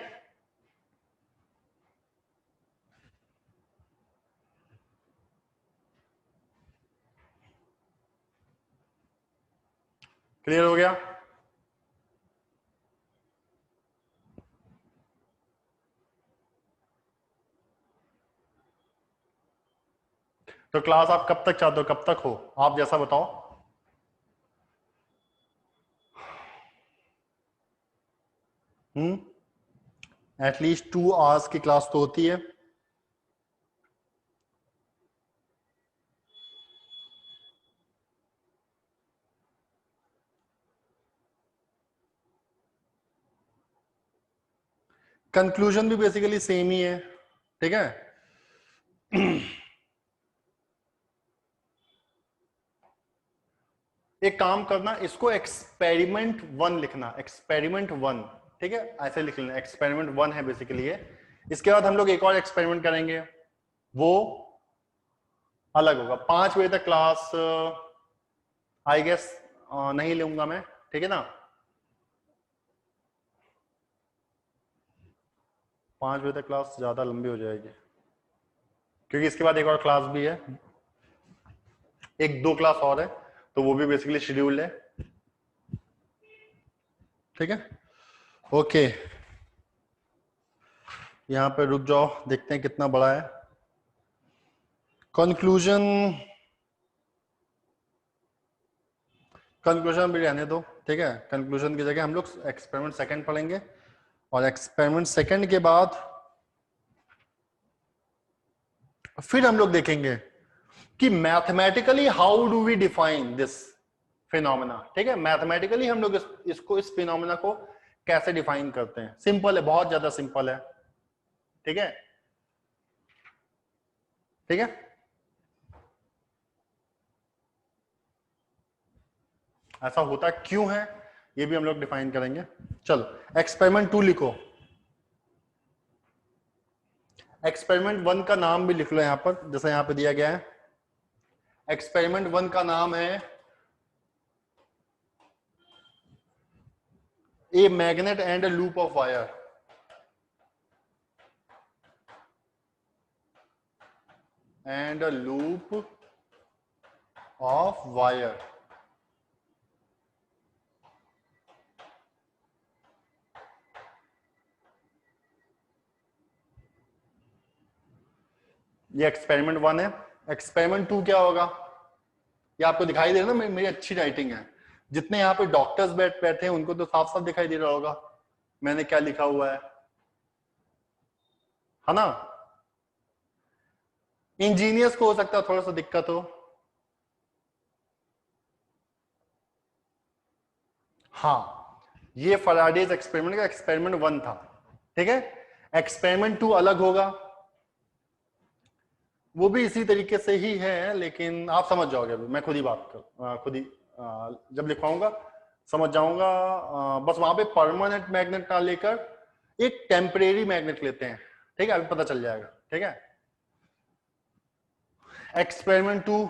क्लियर हो गया? तो क्लास आप कब तक चाहते हो, कब तक हो, आप जैसा बताओ. एटलीस्ट 2 आवर्स की क्लास तो होती है. कंक्लूजन भी बेसिकली सेम ही है. ठीक है, एक काम करना, इसको एक्सपेरिमेंट 1 लिखना. एक्सपेरिमेंट 1. ठीक है, ऐसे लिख लेना. एक्सपेरिमेंट 1 है बेसिकली ये. इसके बाद हम लोग एक और एक्सपेरिमेंट करेंगे, वो अलग होगा. 5 बजे तक क्लास आई गेस नहीं लूंगा मैं. ठीक है ना, 5 बजे तक क्लास ज्यादा लंबी हो जाएगी, क्योंकि इसके बाद एक और क्लास भी है, 1-2 क्लास और है, तो वो भी बेसिकली शेड्यूल्ड है. ठीक है, ओके। यहां पे रुक जाओ, देखते हैं कितना बड़ा है। कंक्लूजन भी रहने दो, ठीक है। कंक्लूजन की जगह हम लोग एक्सपेरिमेंट सेकंड पढ़ेंगे, और एक्सपेरिमेंट सेकंड के बाद फिर हम लोग देखेंगे कि mathematically how do we define this phenomena, ठीक है। मैथमेटिकली हम लोग इस फिनोमेना को कैसे डिफाइन करते हैं। सिंपल है, बहुत ज्यादा सिंपल है, ठीक है, ठीक है। ऐसा होता क्यों है ये भी हम लोग डिफाइन करेंगे। चलो एक्सपेरिमेंट 2 लिखो। एक्सपेरिमेंट 1 का नाम भी लिख लो यहां पर, जैसा यहां पे दिया गया है। एक्सपेरिमेंट 1 का नाम है a magnet and a loop of wire. And a loop of wire. ये एक्सपेरिमेंट 1 है। एक्सपेरिमेंट 2 क्या होगा, ये आपको दिखाई दे रहा है ना, मेरी अच्छी राइटिंग है। जितने यहाँ पे डॉक्टर्स बैठे हैं उनको तो साफ साफ दिखाई दे रहा होगा मैंने क्या लिखा हुआ है ना। इंजीनियर्स को हो सकता है थोड़ा सा दिक्कत हो। हाँ, ये फैराडेज एक्सपेरिमेंट का एक्सपेरिमेंट 1 था, ठीक है। एक्सपेरिमेंट 2 अलग होगा, वो भी इसी तरीके से ही है, लेकिन आप समझ जाओगे। अभी मैं खुद ही जब लिखवाऊंगा समझ जाऊंगा। बस वहां पे परमानेंट मैग्नेट ना लेकर एक टेम्परेरी मैग्नेट लेते हैं, ठीक है, अभी पता चल जाएगा, ठीक है। एक्सपेरिमेंट 2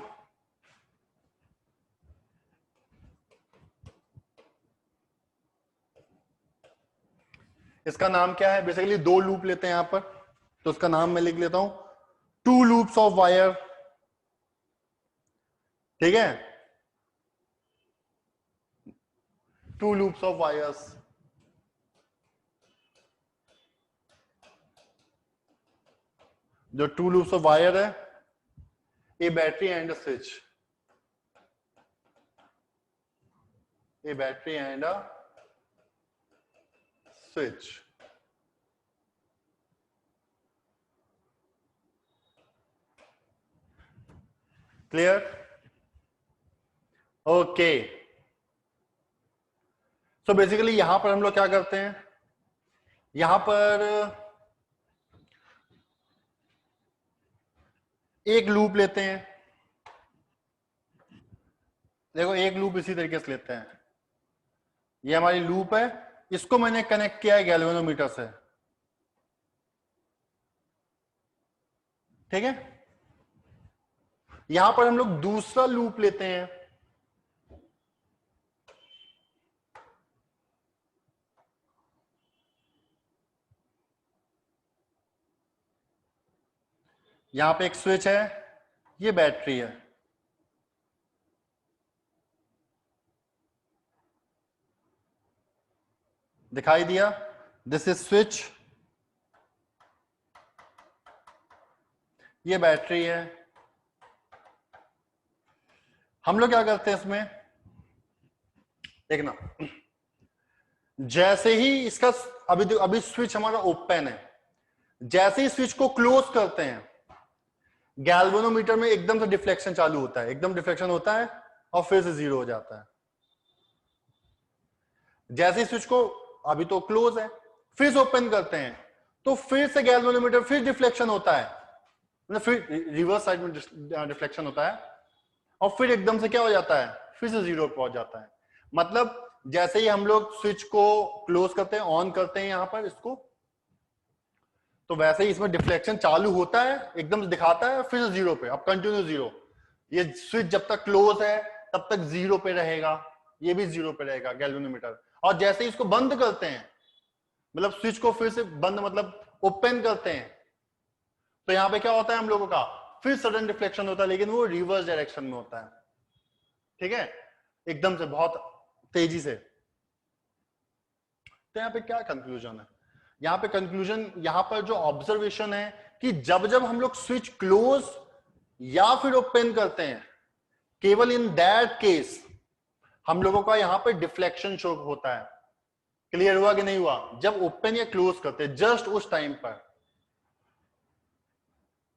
इसका नाम क्या है, बेसिकली 2 लूप लेते हैं यहां पर, तो उसका नाम मैं लिख लेता हूं 2 लूप्स ऑफ वायर, ठीक है। 2 लूप्स ऑफ वायर्स। जो 2 लूप्स ऑफ वायर है, a battery and a switch, a battery and a switch. Clear, okay. So basically यहां पर हम लोग क्या करते हैं, यहां पर एक लूप लेते हैं। देखो एक लूप इसी तरीके से लेते हैं, ये हमारी लूप है, इसको मैंने कनेक्ट किया है गैल्वेनोमीटर से, ठीक है। यहां पर हम लोग दूसरा लूप लेते हैं, यहां पे एक स्विच है, ये बैटरी है, दिखाई दिया। दिस इज स्विच, ये बैटरी है। हम लोग क्या करते हैं इसमें, देखना, जैसे ही इसका अभी स्विच हमारा ओपन है, जैसे ही स्विच को क्लोज करते हैं, गैल्वेनोमीटर में एकदम से डिफ्लेक्शन चालू होता है, एकदम डिफ्लेक्शन होता है और फिर से 0 हो जाता है। जैसे ही स्विच को, अभी तो क्लोज है, फिर से ओपन करते हैं तो फिर से गैल्वेनोमीटर फिर डिफ्लेक्शन होता है, मतलब फिर रिवर्स साइड में डिफ्लेक्शन होता है, और फिर एकदम से क्या हो जाता है, फिर से 0 पे पहुंच जाता है। मतलब जैसे ही हम लोग स्विच को क्लोज करते हैं, ऑन करते हैं यहां पर इसको, तो वैसे ही इसमें डिफ्लेक्शन चालू होता है, एकदम से दिखाता है, फिर 0 पे, अब कंटिन्यू 0। ये स्विच जब तक क्लोज है तब तक 0 पे रहेगा, ये भी 0 पे रहेगा गैल्वेनोमीटर। और जैसे ही इसको बंद करते हैं, मतलब स्विच को फिर से बंद मतलब ओपन करते हैं, तो यहां पे क्या होता है हम लोगों का, फिर सडन डिफ्लेक्शन होता है, लेकिन वो रिवर्स डायरेक्शन में होता है, ठीक है, एकदम से बहुत तेजी से। तो यहाँ पे क्या कंक्लूजन है? यहाँ पे कंक्लूजन, यहाँ पर जो ऑब्जर्वेशन है कि जब जब हम लोग स्विच क्लोज या फिर ओपन करते हैं, केवल इन दैट केस हम लोगों का यहाँ पे डिफ्लेक्शन शो होता है। क्लियर हुआ कि नहीं हुआ? जब ओपन या क्लोज करते हैं, जस्ट उस टाइम पर,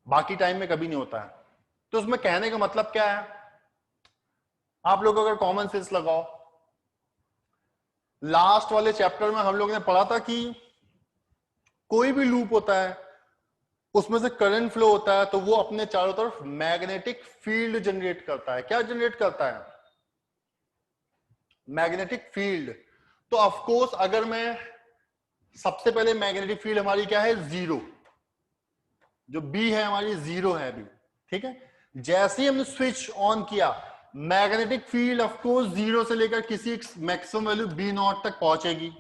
बाकी टाइम में कभी नहीं होता है। तो उसमें कहने का मतलब क्या है? आप लोग अगर कॉमन सेंस लगाओ, लास्ट वाले चैप्टर में हम लोग ने पढ़ा था कि कोई भी लूप होता है उसमें से करंट फ्लो होता है तो वो अपने चारों तरफ मैग्नेटिक फील्ड जनरेट करता है। क्या जनरेट करता है? Magnetic field. तो ऑफ कोर्स अगर मैं सबसे पहले मैग्नेटिक फील्ड हमारी क्या है? जीरो। जो बी है हमारी जीरो है अभी, ठीक है। जैसे ही हमने स्विच ऑन किया, magnetic field of course zero से लेकर किसी मैक्सिमम वैल्यू बी नॉट तक पहुंचेगी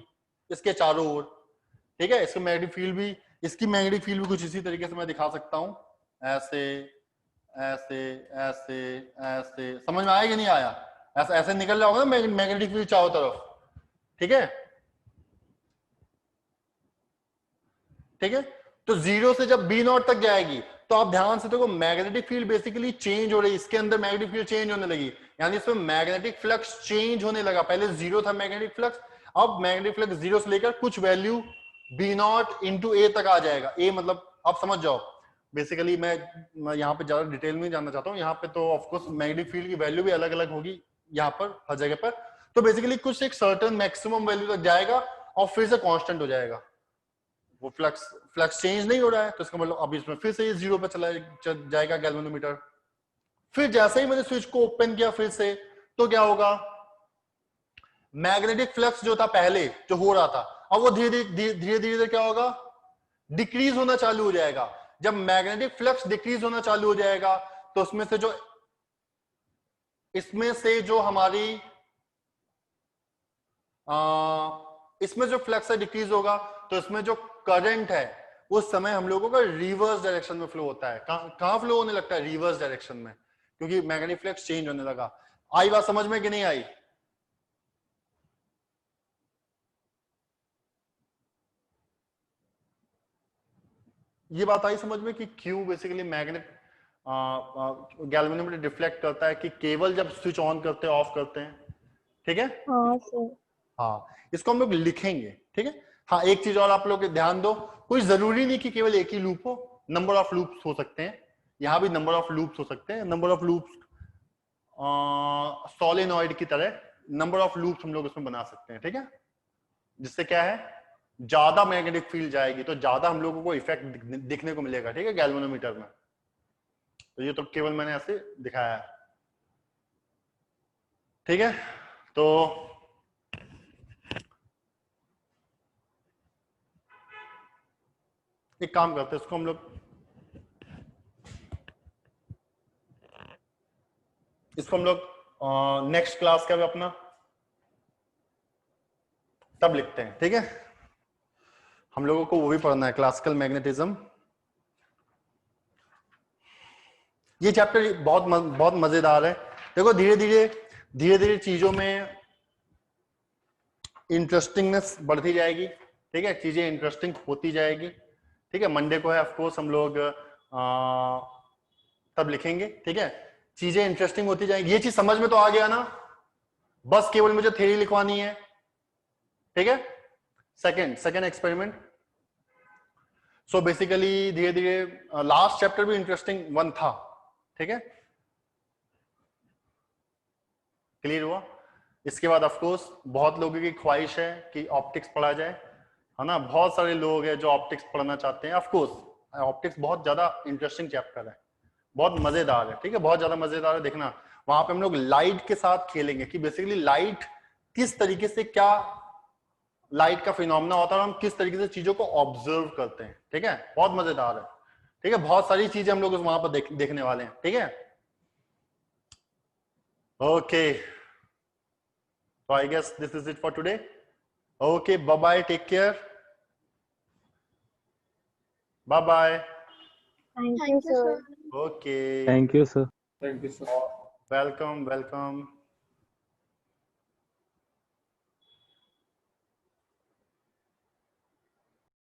इसके चारों ओर, ठीक है। इसका मैग्नेटिक फील्ड भी, इसकी मैग्नेटिक फील्ड भी कुछ इसी तरीके से मैं दिखा सकता हूं, ऐसे ऐसे ऐसे ऐसे। समझ में आया कि नहीं आया? ऐसा ऐसे निकल रहा होगा ना मैग्नेटिक फील्ड चारों तरफ, ठीक है, ठीक है। तो जीरो से जब बी नॉट तक जाएगी तो आप ध्यान से देखो, मैग्नेटिक फील्ड बेसिकली चेंज हो रही है, इसके अंदर मैग्नेटिक फील्ड चेंज होने लगी, यानी इसमें मैग्नेटिक फ्लक्स चेंज होने लगा। पहले जीरो था मैग्नेटिक फ्लक्स, अब मैग्नेटिक फ्लक्स जीरो से लेकर कुछ वैल्यू बी नॉट इंटू ए तक आ जाएगा। ए मतलब आप समझ जाओ, बेसिकली मैं यहाँ पे ज्यादा डिटेल में जानना चाहता हूँ। यहाँ पे तो ऑफकोर्स मैग्नेटिक फील्ड की वैल्यू भी अलग अलग होगी यहाँ पर हर जगह पर। तो बेसिकली कुछ एक सर्टेन मैक्सिमम वैल्यू तक जाएगा और फिर से कांस्टेंट हो जाएगा। वो फ्लक्स चेंज नहीं हो रहा है, तो इसका मतलब अब इसमें फिर से ये जीरो पे चला जाएगा गैल्वेनोमीटर। फिर जैसे ही मैंने स्विच को ओपन किया फिर से, तो क्या होगा? मैग्नेटिक फ्लक्स जो था पहले जो हो रहा था, अब वो धीरे धीरे क्या होगा? डिक्रीज होना चालू हो जाएगा। जब मैग्नेटिक फ्लक्स डिक्रीज होना चालू हो जाएगा तो इसमें से जो हमारी इसमें जो फ्लक्स है डिक्रीज होगा, तो इसमें जो करंट है उस समय हम लोगों का रिवर्स डायरेक्शन में फ्लो होता है। कहां फ्लो होने लगता है? रिवर्स डायरेक्शन में, क्योंकि मैग्नेटिक फ्लक्स चेंज होने लगा। आई बात समझ में कि नहीं आई? ये बात आई समझ में कि क्यों बेसिकली मैग्नेट गैल्वेनोमीटर डिफ्लेक्ट करता है, कि केवल जब स्विच ऑन करते हैं ऑफ करते हैं, ठीक है। हाँ सर। हाँ, इसको हम लोग लिखेंगे, ठीक है। हाँ, एक चीज और आप लोग ध्यान दो, कोई जरूरी नहीं कि केवल एक ही लूप हो, नंबर ऑफ लूप्स हो सकते हैं। यहां भी नंबर ऑफ लूप्स हो सकते हैं। नंबर ऑफ लूप्स सोलेनॉइड की तरह नंबर ऑफ लूप्स हम लोग उसमें बना सकते हैं, ठीक है। जिससे क्या है, ज्यादा मैग्नेटिक फील्ड जाएगी तो ज्यादा हम लोगों को इफेक्ट दिखने को मिलेगा, ठीक है, गैल्वेनोमीटर में। तो ये तो केवल मैंने ऐसे दिखाया है, ठीक है। तो एक काम करते हैं, इसको हम लोग नेक्स्ट क्लास का भी अपना तब लिखते हैं, ठीक है। हम लोगों को वो भी पढ़ना है, क्लासिकल मैग्नेटिज्म। ये चैप्टर बहुत मजेदार है। देखो धीरे धीरे चीजों में इंटरेस्टिंगनेस बढ़ती जाएगी, ठीक है, चीजें इंटरेस्टिंग होती जाएगी, ठीक है। मंडे को है ऑफकोर्स हम लोग तब लिखेंगे, ठीक है। चीजें इंटरेस्टिंग होती जाएंगी। ये चीज समझ में तो आ गया ना? बस केवल मुझे थ्योरी लिखवानी है, ठीक है। Second experiment. सो बेसिकली धीरे धीरे लास्ट चैप्टर भी इंटरेस्टिंग वन था, ठीक है। क्लियर हुआ? इसके बाद ऑफ कोर्स बहुत लोगों की ख्वाहिश है कि ऑप्टिक्स पढ़ा जाए, है ना। बहुत सारे लोग हैं जो ऑप्टिक्स पढ़ना चाहते हैं। ऑफ कोर्स ऑप्टिक्स बहुत ज्यादा इंटरेस्टिंग चैप्टर है, बहुत मजेदार है, ठीक है, बहुत ज्यादा मजेदार है। देखना वहां पे हम लोग लाइट के साथ खेलेंगे कि बेसिकली लाइट किस तरीके से, क्या लाइट का फिनोमेना होता है और हम किस तरीके से चीजों को ऑब्जर्व करते हैं, ठीक है। बहुत मजेदार है, ठीक है। बहुत सारी चीजें हम लोग वहां पर देखने वाले हैं, ठीक है। Okay, so I guess this is it for today. Okay, bye bye, take care. Bye bye. Thank you, sir. Okay. Thank you, sir. Thank you, sir. Welcome.